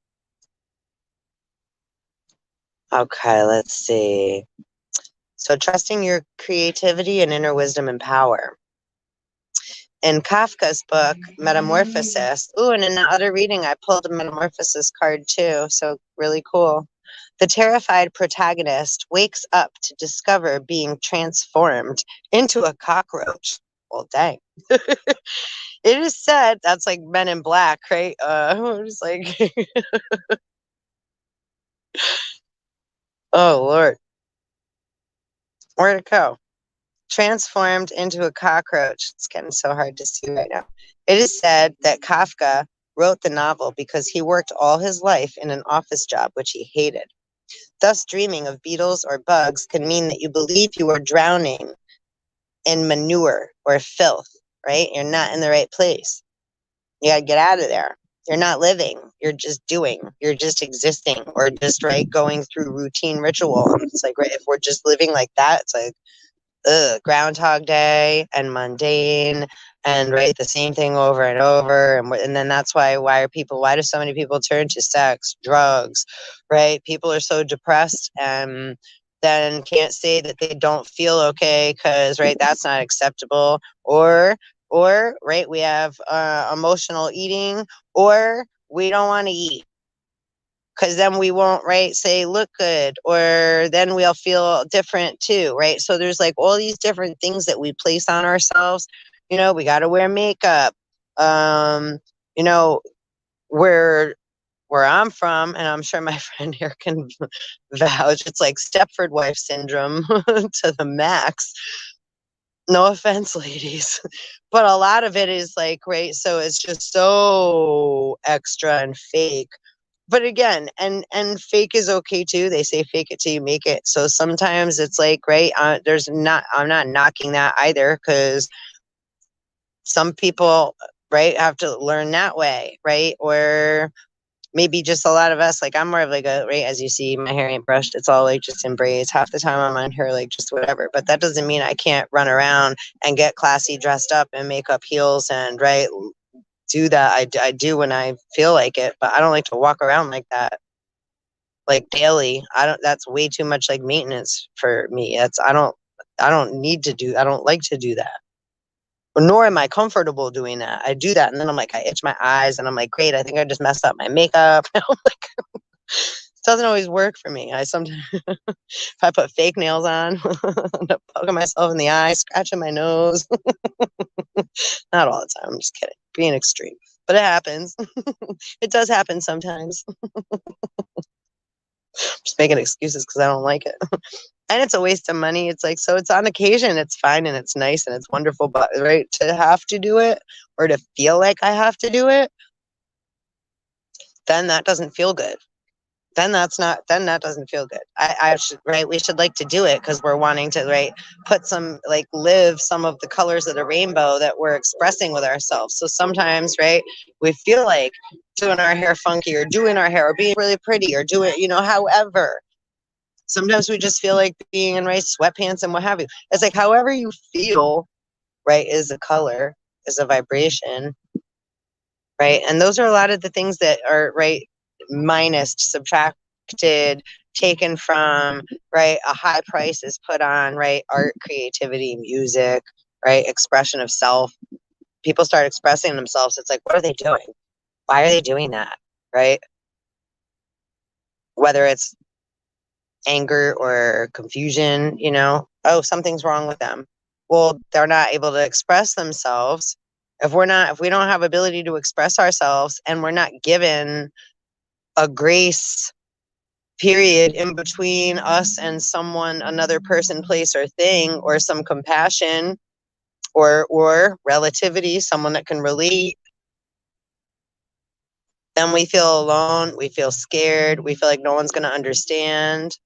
Okay, let's see. So, trusting your creativity and inner wisdom and power. In Kafka's book, Metamorphosis. Ooh, and in the other reading, I pulled a Metamorphosis card too. So, really cool. The terrified protagonist wakes up to discover being transformed into a cockroach. Well, dang. It is said that's like Men in Black, right? I'm just like, oh Lord, where'd it go? Transformed into a cockroach. It's getting so hard to see right now. It is said that Kafka wrote the novel because he worked all his life in an office job which he hated. Thus, dreaming of beetles or bugs can mean that you believe you are drowning in manure or filth, right? You're not in the right place. You gotta get out of there. You're not living. You're just doing. You're just existing, or just right going through routine ritual. It's like, right, if we're just living like that, it's like, ugh, Groundhog Day and mundane and right the same thing over and over, and then that's why do so many people turn to sex, drugs, right? People are so depressed and then can't say that they don't feel okay because right that's not acceptable, or right we have emotional eating, or we don't want to eat because then we won't right say look good, or then we'll feel different too, right? So there's like all these different things that we place on ourselves. We got to wear makeup. You know where I'm from, and I'm sure my friend here can vouch, it's like Stepford wife syndrome to the max. No offense, ladies, but a lot of it is like, right, so it's just so extra and fake. But again, and fake is okay too. They say fake it till you make it. So sometimes it's like, right, I'm not knocking that either, because some people, right, have to learn that way, right? Or maybe just a lot of us, like I'm more of like a, right, as you see, my hair ain't brushed. It's all like just in braids. Half the time I'm on here like just whatever. But that doesn't mean I can't run around and get classy dressed up and make up heels and, right, do that. I do when I feel like it, but I don't like to walk around like that like daily. That's way too much like maintenance for me. I don't need to do, I don't like to do that. Nor am I comfortable doing that. I do that and then I'm like, I itch my eyes and I'm like, great, I think I just messed up my makeup. I'm like, it doesn't always work for me. I sometimes, if I put fake nails on, I'm poking myself in the eye, scratching my nose. Not all the time. I'm just kidding. Being extreme. But it happens. It does happen sometimes. Just making excuses because I don't like it. And it's a waste of money. It's like, so it's on occasion, it's fine and it's nice and it's wonderful, but right, to have to do it or to feel like I have to do it, then that doesn't feel good. Then that doesn't feel good. I should, right, we should like to do it because we're wanting to, right, put some, like, live some of the colors of the rainbow that we're expressing with ourselves. So sometimes, right, we feel like doing our hair funky or doing our hair or being really pretty or doing, however. Sometimes we just feel like being in rice sweatpants and what have you. It's like however you feel, right, is a color, is a vibration. right? And those are a lot of the things that are, right, minus, subtracted, taken from, right? A high price is put on, right? Art, creativity, music, right? Expression of self. People start expressing themselves. It's like, what are they doing? Why are they doing that? Right? Whether it's anger or confusion, you know, oh, something's wrong with them. Well, they're not able to express themselves. If we don't have ability to express ourselves and we're not given a grace period in between us and someone, another person, place, or thing, or some compassion or relativity, someone that can relate, then we feel alone, we feel scared, we feel like no one's going to understand.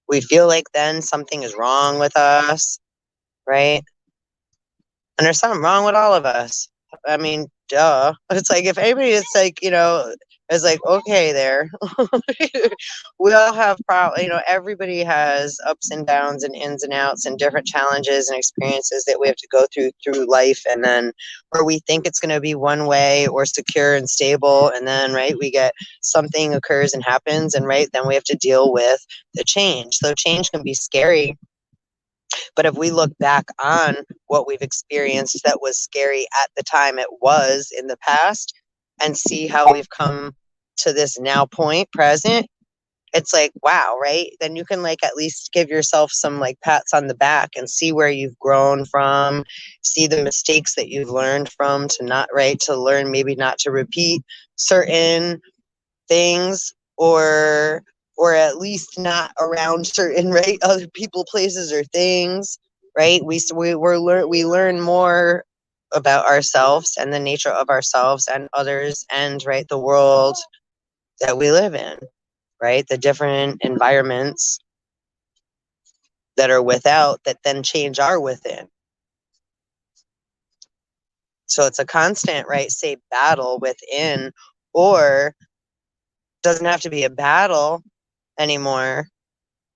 We feel like then something is wrong with us, right? And there's something wrong with all of us. I mean, duh. It's like if anybody is like, you know, is like, okay, there. We all have you know, everybody has ups and downs and ins and outs and different challenges and experiences that we have to go through life, and then where we think it's going to be one way or secure and stable, and then right, we get something occurs and happens, and right, then we have to deal with the change. So change can be scary. But if we look back on what we've experienced that was scary at the time it was in the past and see how we've come to this now point present, it's like, wow, right? Then you can like at least give yourself some like pats on the back and see where you've grown from, see the mistakes that you've learned from, to not, right, to learn maybe not to repeat certain things, or at least not around certain, right, other people, places, or things, right? We learn more about ourselves and the nature of ourselves and others, and right, the world that we live in, right? The different environments that are without that then change our within. So it's a constant, right, say battle within, or doesn't have to be a battle anymore.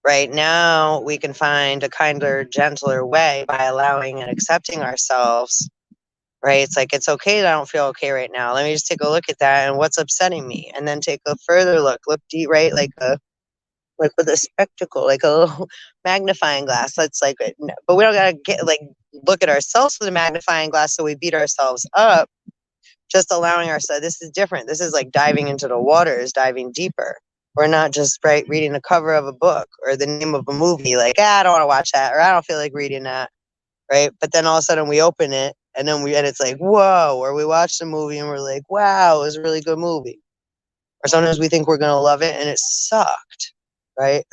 Right now, we can find a kinder, gentler way by allowing and accepting ourselves, right? It's like, it's okay that I don't feel okay right now. Let me just take a look at that and what's upsetting me. And then take a further look deep, right? Like with a spectacle, like a little magnifying glass. That's like, but we don't gotta get like, look at ourselves with a magnifying glass so we beat ourselves up. Just allowing ourselves, this is different. This is like diving into the waters, diving deeper. We're not just, right, reading the cover of a book or the name of a movie, like, I don't want to watch that, or I don't feel like reading that, right? But then all of a sudden we open it and it's like, whoa, or we watch the movie and we're like, wow, it was a really good movie. Or sometimes we think we're going to love it and it sucked, right?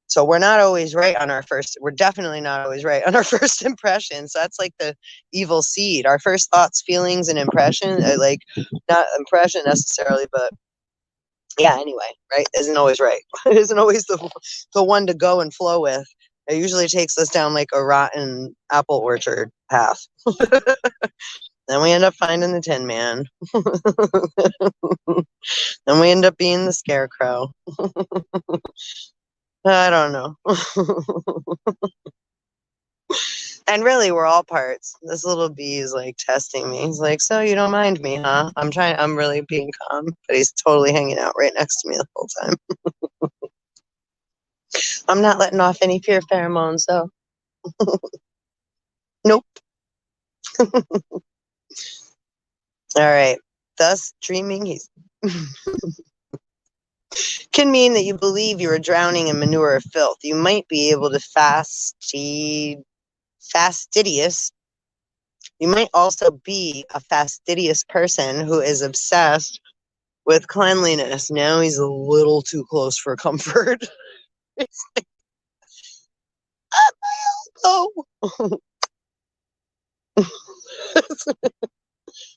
So we're not always right on our first, we're definitely not always right on our first impression. So that's like the evil seed. Our first thoughts, feelings, and impression, like not impression necessarily, but yeah, anyway, right? Isn't always right. It isn't always the one to go and flow with. It usually takes us down like a rotten apple orchard path. Then we end up finding the Tin Man. Then we end up being the Scarecrow. I don't know. And really, we're all parts. This little bee is like testing me. He's like, so you don't mind me, huh? I'm really being calm, but he's totally hanging out right next to me the whole time. I'm not letting off any fear pheromones, though. Nope. All right. Thus, dreaming can mean that you believe you are drowning in manure or filth. You might be able to fastidious. You might also be a fastidious person who is obsessed with cleanliness. Now he's a little too close for comfort. It's like, oh.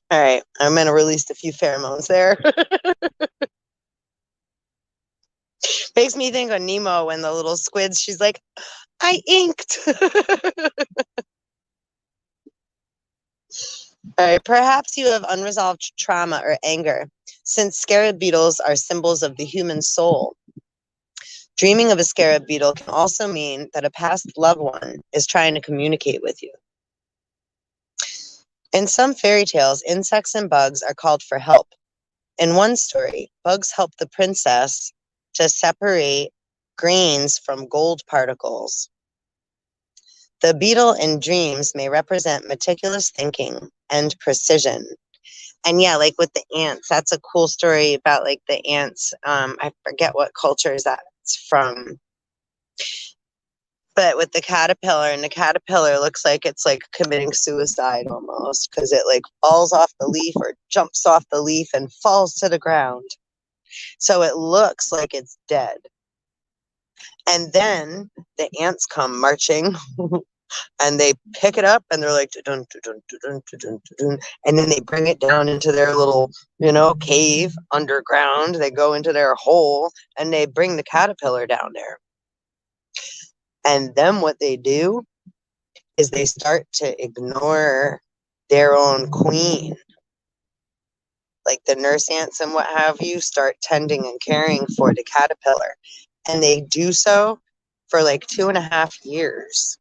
All right, I'm gonna release a few pheromones there. Makes me think of Nemo when the little squids, she's like, I inked. All right, perhaps you have unresolved trauma or anger, since scarab beetles are symbols of the human soul. Dreaming of a scarab beetle can also mean that a past loved one is trying to communicate with you. In some fairy tales, insects and bugs are called for help. In one story, bugs help the princess to separate grains from gold particles. The beetle in dreams may represent meticulous thinking and precision. And yeah, like with the ants, that's a cool story about like the ants. I forget what culture that's from. But with the caterpillar, and the caterpillar looks like it's like committing suicide almost because it like falls off the leaf or jumps off the leaf and falls to the ground. So it looks like it's dead. And then the ants come marching and they pick it up and they're like, dun, dun, dun, dun, dun, and then they bring it down into their little, cave underground. They go into their hole and they bring the caterpillar down there. And then what they do is they start to ignore their own queen. Like the nurse ants and what have you start tending and caring for the caterpillar. And they do so for like 2.5 years.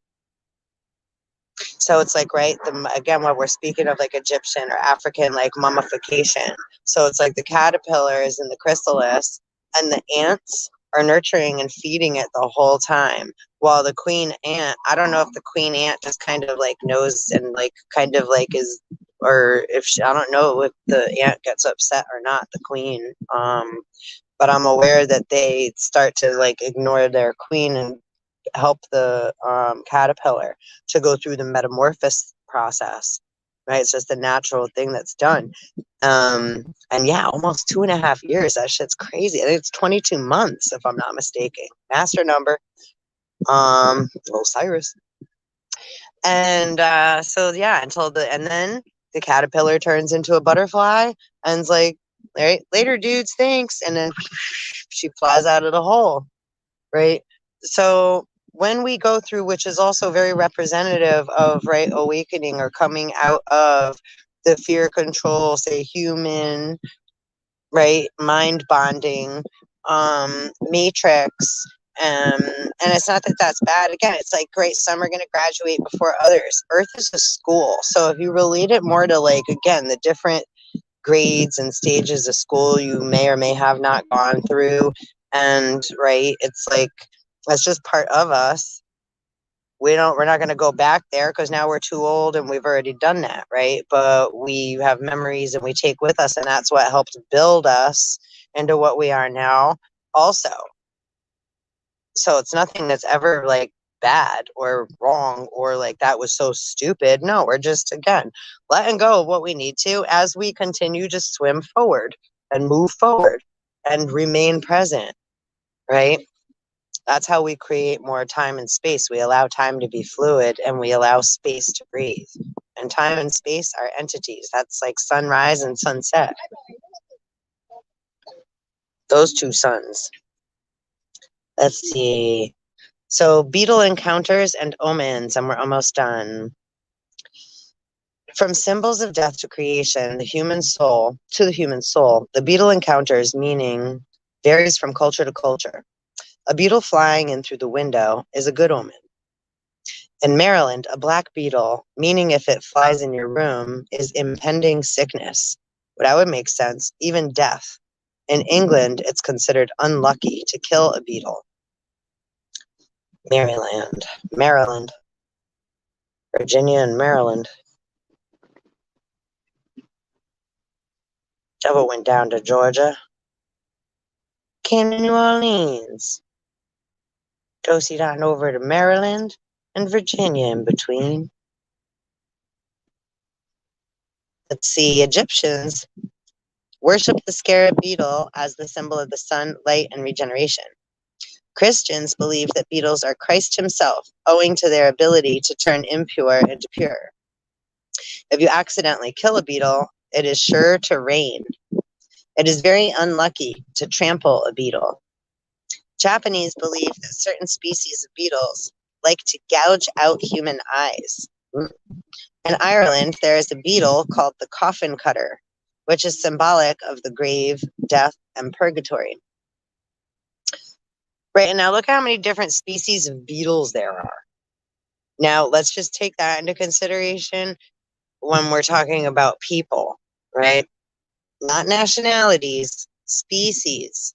So it's like, right, again, what we're speaking of, like Egyptian or African, like mummification. So it's like the caterpillar is in the chrysalis and the ants are nurturing and feeding it the whole time. While the queen ant, I don't know if the queen ant just kind of like knows and like kind of like is, or if she, I don't know if the ant gets upset or not, the queen. But I'm aware that they start to like ignore their queen and help the caterpillar to go through the metamorphosis process, right? It's just a natural thing that's done. And yeah, almost 2.5 years. That shit's crazy. I think it's 22 months, if I'm not mistaken. Master number. Osiris. And so yeah, and then the caterpillar turns into a butterfly and it's like, all right, later dudes, thanks. And then she flies out of the hole, right? So when we go through, which is also very representative of, right, awakening or coming out of the fear control, say human, right, mind bonding, matrix, and it's not that that's bad. Again, it's like, great, some are going to graduate before others. Earth is a school. So if you relate it more to, like, again, the different grades and stages of school you may or may have not gone through, and right, it's like that's just part of us. We're not going to go back there because now we're too old and we've already done that, right? But we have memories and we take with us, and that's what helped build us into what we are now also. So it's nothing that's ever like bad or wrong or like that was so stupid. No, we're just, again, letting go of what we need to as we continue to swim forward and move forward and remain present, right? That's how we create more time and space. We allow time to be fluid and we allow space to breathe. And time and space are entities. That's like sunrise and sunset. Those two suns. Let's see. So beetle encounters and omens, and we're almost done. From symbols of death to creation, the human soul, the beetle encounters meaning varies from culture to culture. A beetle flying in through the window is a good omen. In Maryland, a black beetle, meaning if it flies in your room, is impending sickness. But that would make sense, even death. In England, it's considered unlucky to kill a beetle. Maryland, Virginia and Maryland. Devil went down to Georgia. Came to New Orleans. Ghosted on over to Maryland and Virginia in between. Let's see, Egyptians worship the scarab beetle as the symbol of the sun, light, and regeneration. Christians believe that beetles are Christ himself, owing to their ability to turn impure into pure. If you accidentally kill a beetle, it is sure to rain. It is very unlucky to trample a beetle. Japanese believe that certain species of beetles like to gouge out human eyes. In Ireland, there is a beetle called the coffin cutter, which is symbolic of the grave, death, and purgatory. Right, and now look how many different species of beetles there are. Now, let's just take that into consideration. when we're talking about people, right? Not nationalities, species.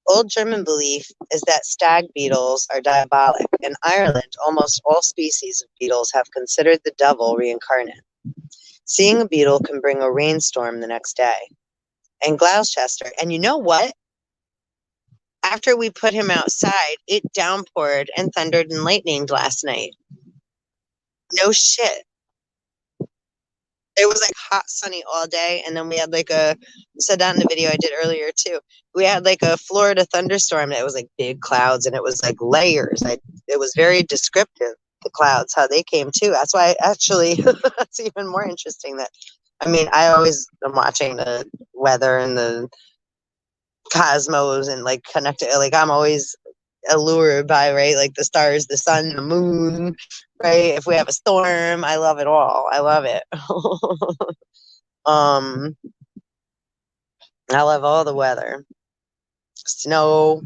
Old German belief is that stag beetles are diabolic. In Ireland, almost all species of beetles have considered the devil reincarnate. Seeing a beetle can bring a rainstorm the next day. In Gloucester, and you know what? After we put him outside, it downpoured and thundered and lightninged last night. No shit. It was like hot, sunny all day, and then we had like said that in the video I did earlier too. We had like a Florida thunderstorm that was like big clouds, and it was like layers. It was very descriptive, the clouds, how they came too. That's why actually that's even more interesting. I mean, I always am watching the weather and the cosmos and like connected. Like I'm always allured by, right, like the stars, the sun, the moon, right? If we have a storm, I love it all. I love it. um I love all the weather. Snow.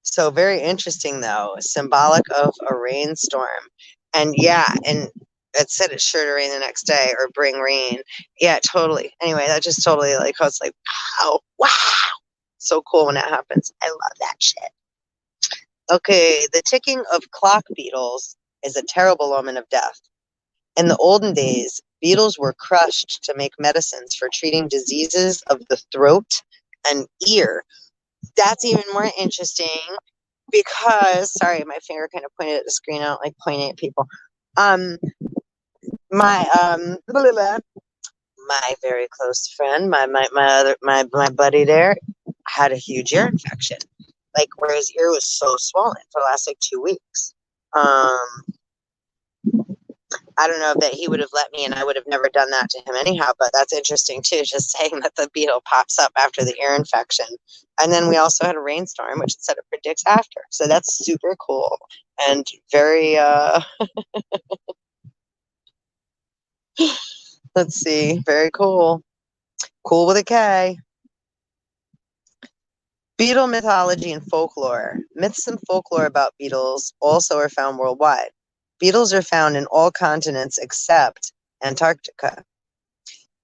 So very interesting though, symbolic of a rainstorm. And yeah, and it said it's sure to rain the next day or bring rain. Yeah, totally. Anyway, that just totally like, I was like, wow, so cool when that happens. I love that shit. Okay, the ticking of clock beetles is a terrible omen of death. In the olden days, beetles were crushed to make medicines for treating diseases of the throat and ear. That's even more interesting because, sorry, my finger kind of pointed at the screen. I don't like pointing at people. My blah, blah, my very close friend, my buddy there, had a huge ear infection, like where his ear was so swollen for the last like 2 weeks. I don't know that he would have let me, and I would have never done that to him anyhow, but that's interesting too, just saying that the beetle pops up after the ear infection. And then we also had a rainstorm, which it said it predicts after. So that's super cool and very, let's see, very cool. Cool with a K. Beetle mythology and folklore. Myths and folklore about beetles also are found worldwide. Beetles are found in all continents except Antarctica,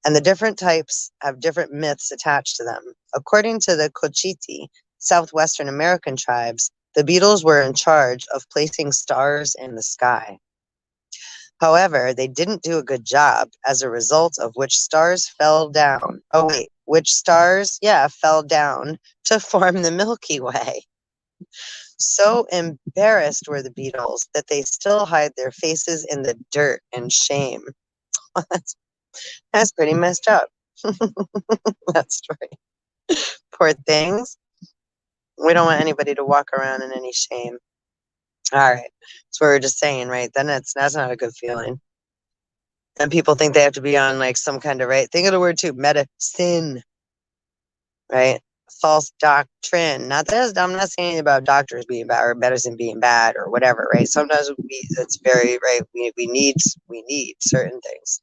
and the different types have different myths attached to them. According to the Cochiti, Southwestern American tribes, the beetles were in charge of placing stars in the sky. However, they didn't do a good job, as a result of which stars fell down. Oh, wait, which stars? Yeah, fell down to form the Milky Way. So embarrassed were the beetles that they still hide their faces in the dirt in shame. That's pretty messed up. That story. Poor things. We don't want anybody to walk around in any shame. All right. So we were just saying, right? Then that's not a good feeling. And people think they have to be on like some kind of, right? Think of the word too, medicine, right? False doctrine. Not that I'm not saying about doctors being bad or medicine being bad or whatever, right? Sometimes it's very right. We need certain things,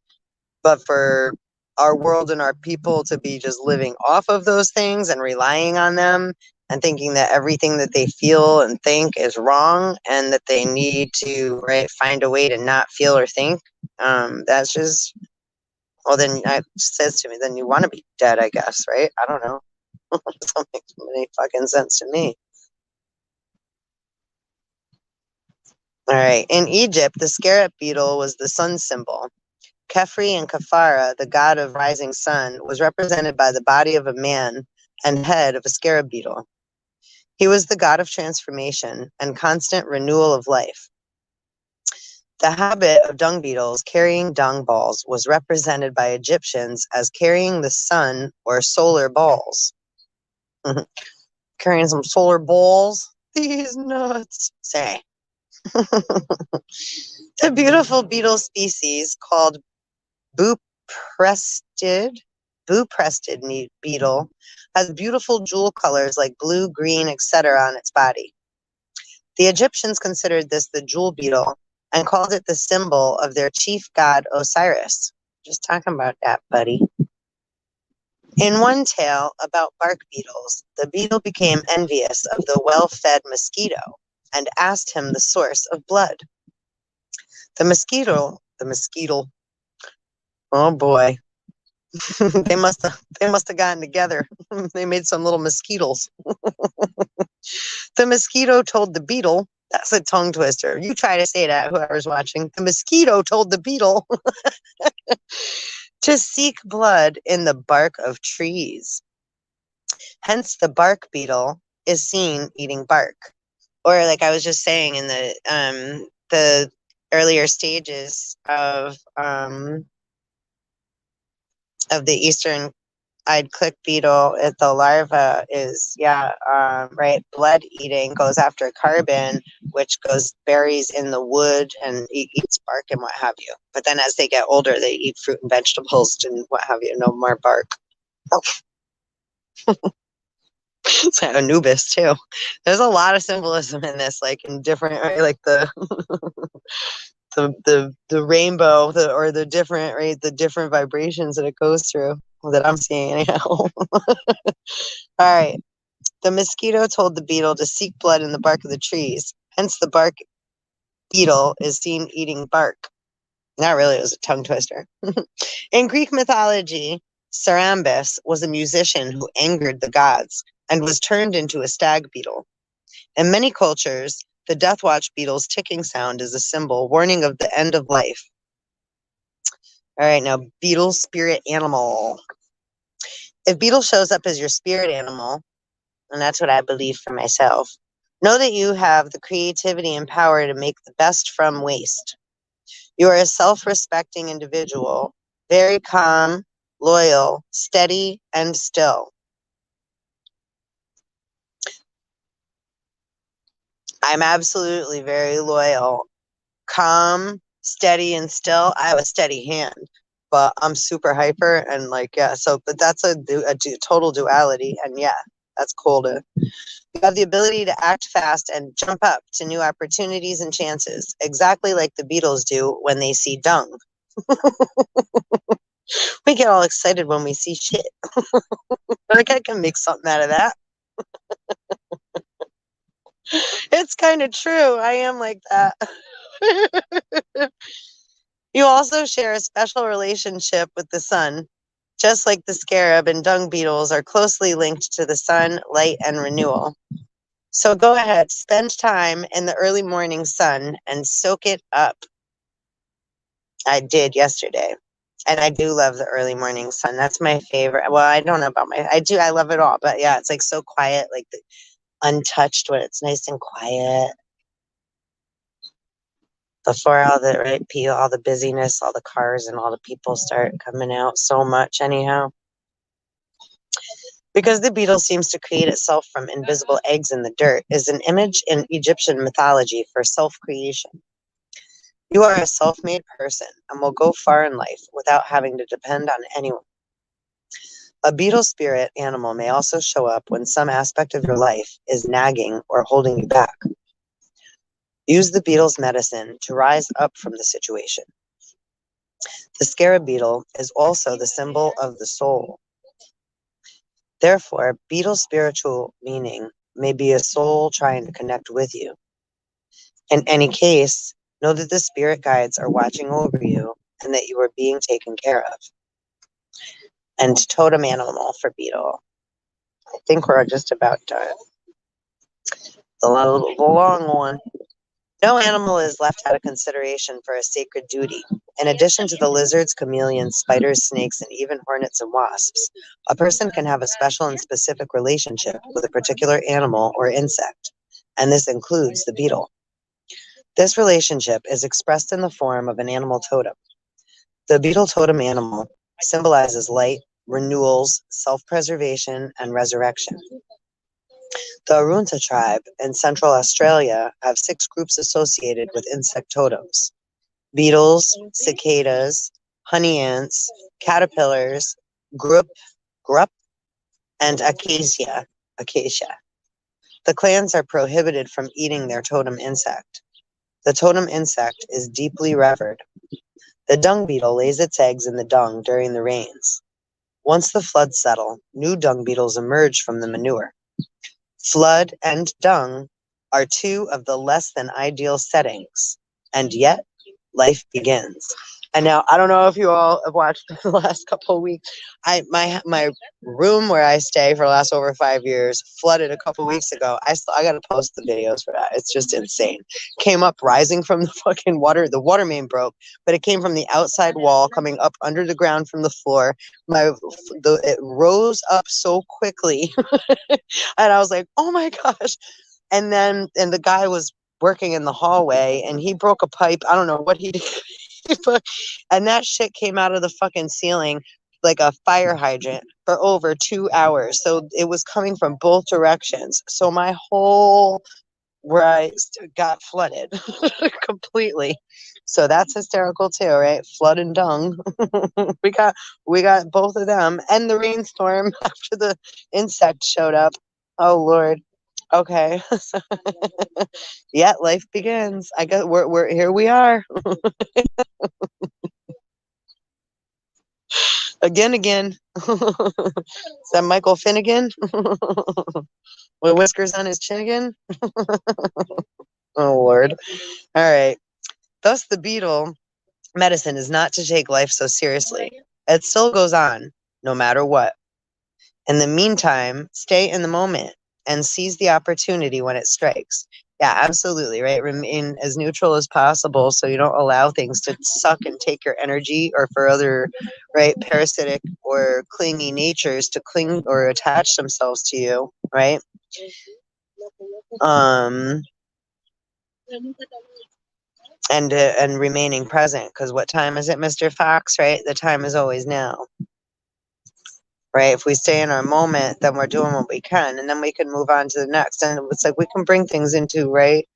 but for our world and our people to be just living off of those things and relying on them and thinking that everything that they feel and think is wrong and that they need to find a way to not feel or think, that's just, well, then it says to me, then you want to be dead, I guess, right? I don't know. It doesn't make any fucking sense to me. All right. In Egypt, the scarab beetle was the sun symbol. Khafre and Khafra, the god of rising sun, was represented by the body of a man and head of a scarab beetle. He was the god of transformation and constant renewal of life. The habit of dung beetles carrying dung balls was represented by Egyptians as carrying the sun or solar balls. Carrying some solar balls? These nuts. Say. The beautiful beetle species called Buprested beetle has beautiful jewel colors like blue, green, etc. on its body. The Egyptians considered this the jewel beetle and called it the symbol of their chief god Osiris. Just talking about that, buddy. In one tale about bark beetles, the beetle became envious of the well-fed mosquito and asked him the source of blood. The mosquito, oh boy, they must have gotten together. They made some little mosquitoes. The mosquito told the beetle, that's a tongue twister. You try to say that, whoever's watching. The mosquito told the beetle to seek blood in the bark of trees. Hence, the bark beetle is seen eating bark. Or, like I was just saying in the earlier stages of the eastern-eyed click beetle, the larva is, right, blood eating, goes after carbon, which buries in the wood and eats bark and what have you. But then as they get older, they eat fruit and vegetables and what have you, no more bark. It's Anubis too. There's a lot of symbolism in this, like in different, right, like the the rainbow, or the different, right, the different vibrations that it goes through, that I'm seeing anyhow. All right. The mosquito told the beetle to seek blood in the bark of the trees. Hence, the bark beetle is seen eating bark. Not really, it was a tongue twister. In Greek mythology, Scarab was a musician who angered the gods and was turned into a stag beetle. In many cultures, the death watch beetle's ticking sound is a symbol warning of the end of life. All right, now beetle spirit animal. If beetle shows up as your spirit animal, and that's what I believe for myself, know that you have the creativity and power to make the best from waste. You are a self-respecting individual, very calm, loyal, steady, and still. I'm absolutely very loyal, calm, steady, and still. I have a steady hand, but I'm super hyper and but that's a total duality. And yeah, that's cool to. You have the ability to act fast and jump up to new opportunities and chances, exactly like the beetles do when they see dung. We get all excited when we see shit. Like, I can make something out of that. It's kind of true. I am like that. You also share a special relationship with the sun. Just like the scarab and dung beetles are closely linked to the sun, light, and renewal. So go ahead, spend time in the early morning sun and soak it up. I did yesterday. And I do love the early morning sun. That's my favorite. Well, I don't know about I love it all. But yeah, it's like so quiet, like untouched when it's nice and quiet. Before all the busyness, all the cars and all the people start coming out so much anyhow. Because the beetle seems to create itself from invisible eggs in the dirt is an image in Egyptian mythology for self-creation. You are a self-made person and will go far in life without having to depend on anyone. A beetle spirit animal may also show up when some aspect of your life is nagging or holding you back. Use the beetle's medicine to rise up from the situation. The scarab beetle is also the symbol of the soul. Therefore, beetle spiritual meaning may be a soul trying to connect with you. In any case, know that the spirit guides are watching over you and that you are being taken care of. And totem animal for beetle. I think we're just about done. The long one. No animal is left out of consideration for a sacred duty. In addition to the lizards, chameleons, spiders, snakes, and even hornets and wasps, a person can have a special and specific relationship with a particular animal or insect, and this includes the beetle. This relationship is expressed in the form of an animal totem. The beetle totem animal symbolizes light, renewals, self-preservation, and resurrection. The Arunta tribe in Central Australia have 6 groups associated with insect totems: beetles, cicadas, honey ants, caterpillars, grup, and acacia. The clans are prohibited from eating their totem insect. The totem insect is deeply revered. The dung beetle lays its eggs in the dung during the rains. Once the floods settle, new dung beetles emerge from the manure. Flood and dung are two of the less than ideal settings, and yet life begins. And now I don't know if you all have watched the last couple of weeks. My room where I stay for the last over 5 years flooded a couple weeks ago. I got to post the videos for that. It's just insane. Came up rising from the fucking water. The water main broke, but it came from the outside wall, coming up under the ground from the floor. It rose up so quickly, and I was like, oh my gosh. And the guy was working in the hallway, and he broke a pipe. I don't know what he did. And that shit came out of the fucking ceiling like a fire hydrant for over 2 hours. So it was coming from both directions. So my whole where I got flooded completely. So that's hysterical too, right? Flood and dung. we got both of them, and the rainstorm after the insect showed up. Oh Lord. Okay. Yeah, life begins. I guess we're here we are. Again. Is that Michael Finnegan? With whiskers on his chin again? Oh Lord. All right. Thus the beetle medicine is not to take life so seriously. It still goes on, no matter what. In the meantime, stay in the moment and seize the opportunity when it strikes. Yeah, absolutely, right? Remain as neutral as possible so you don't allow things to suck and take your energy, or for other, right, parasitic or clingy natures to cling or attach themselves to you, right? And remaining present, because what time is it, Mr. Fox, right? The time is always now. Right? If we stay in our moment, then we're doing what we can, and then we can move on to the next. And it's like we can bring things into right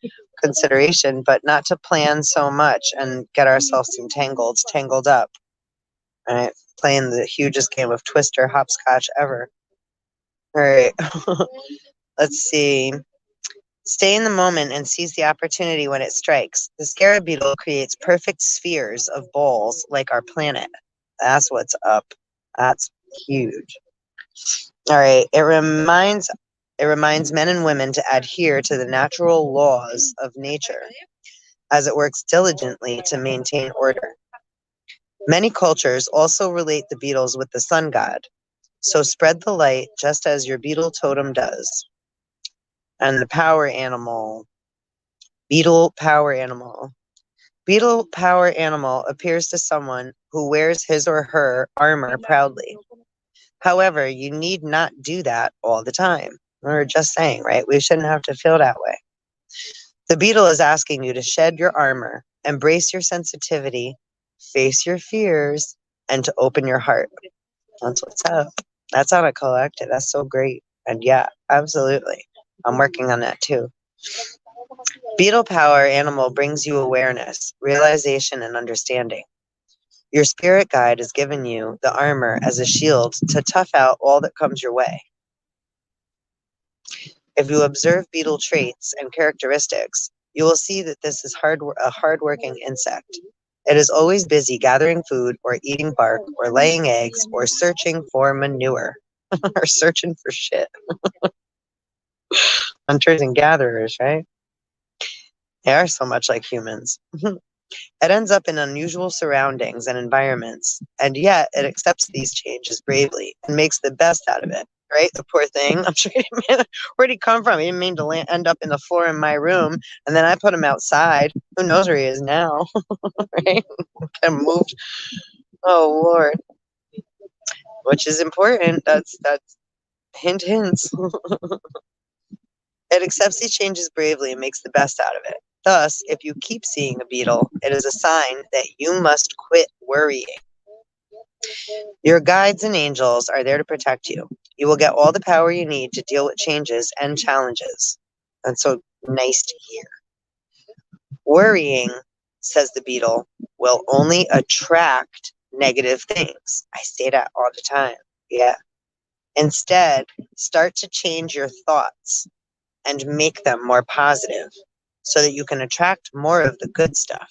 consideration, but not to plan so much and get ourselves tangled up. Right? Playing the hugest game of Twister hopscotch ever. All right. Let's see. Stay in the moment and seize the opportunity when it strikes. The Scarab beetle creates perfect spheres of balls like our planet. That's what's up. That's huge. All right. It reminds men and women to adhere to the natural laws of nature as it works diligently to maintain order. Many cultures also relate the beetles with the sun god. So spread the light just as your beetle totem does. And the power animal, beetle power animal. Beetle power animal appears to someone who wears his or her armor proudly. However, you need not do that all the time. We were just saying, right? We shouldn't have to feel that way. The beetle is asking you to shed your armor, embrace your sensitivity, face your fears, and to open your heart. That's what's up. That's on a collective. That's so great. And yeah, absolutely. I'm working on that too. Beetle power animal brings you awareness, realization, and understanding. Your spirit guide has given you the armor as a shield to tough out all that comes your way. If you observe beetle traits and characteristics, you will see that this is a hardworking insect. It is always busy gathering food or eating bark or laying eggs or searching for manure or searching for shit. Hunters and gatherers, right? They are so much like humans. It ends up in unusual surroundings and environments, and yet it accepts these changes bravely and makes the best out of it. Right? The poor thing. I'm sure where'd he come from? He didn't mean to end up in the floor in my room, and then I put him outside. Who knows where he is now? Right? And moved. Oh Lord. Which is important. That's hints. It accepts these changes bravely and makes the best out of it. Thus, if you keep seeing a beetle, it is a sign that you must quit worrying. Your guides and angels are there to protect you. You will get all the power you need to deal with changes and challenges. That's so nice to hear. Worrying, says the beetle, will only attract negative things. I say that all the time. Yeah. Instead, start to change your thoughts and make them more positive so that you can attract more of the good stuff.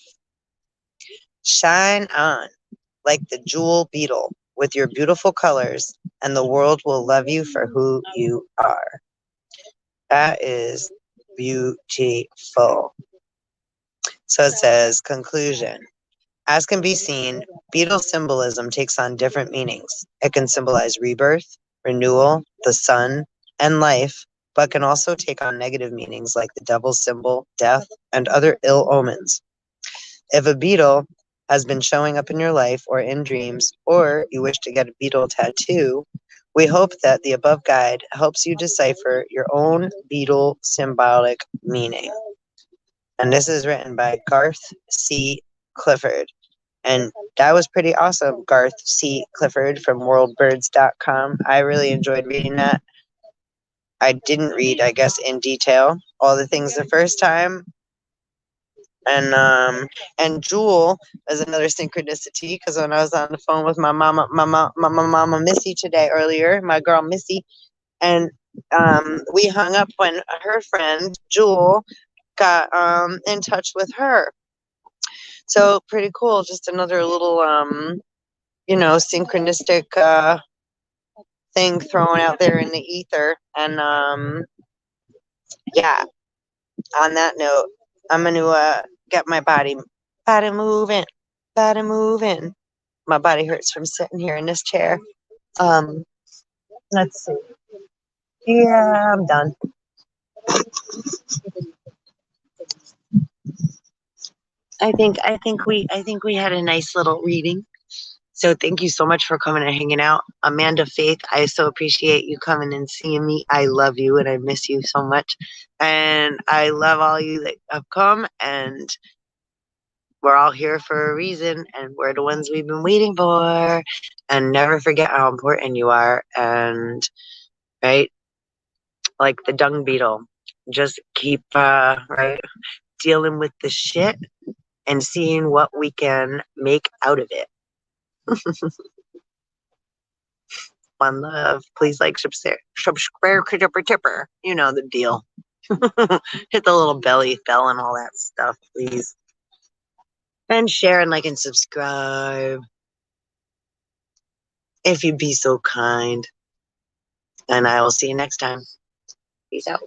Shine on like the jewel beetle with your beautiful colors, and the world will love you for who you are. That is beautiful. So it says, conclusion. As can be seen, beetle symbolism takes on different meanings. It can symbolize rebirth, renewal, the sun, and life, but can also take on negative meanings like the devil's symbol, death, and other ill omens. If a beetle has been showing up in your life or in dreams, or you wish to get a beetle tattoo, we hope that the above guide helps you decipher your own beetle symbolic meaning. And this is written by Garth C. Clifford. And that was pretty awesome, Garth C. Clifford from worldbirds.com. I really enjoyed reading that. I didn't read, I guess, in detail all the things the first time. And Jewel is another synchronicity because when I was on the phone with my mama Missy today earlier, my girl Missy, and we hung up when her friend Jewel got in touch with her. So pretty cool. Just another little synchronistic thing thrown out there in the ether. And yeah, on that note, I'm gonna get my body moving. Body moving. My body hurts from sitting here in this chair. Let's see. Yeah, I'm done. I think we had a nice little reading. So thank you so much for coming and hanging out. Amanda Faith, I so appreciate you coming and seeing me. I love you and I miss you so much. And I love all you that have come, and we're all here for a reason, and we're the ones we've been waiting for. And never forget how important you are. And right, like the dung beetle, just keep right dealing with the shit and seeing what we can make out of it. One love. Please like, subscribe, tipper. You know the deal. Hit the little belly bell and all that stuff, please. And share and like and subscribe. If you'd be so kind. And I will see you next time. Peace out.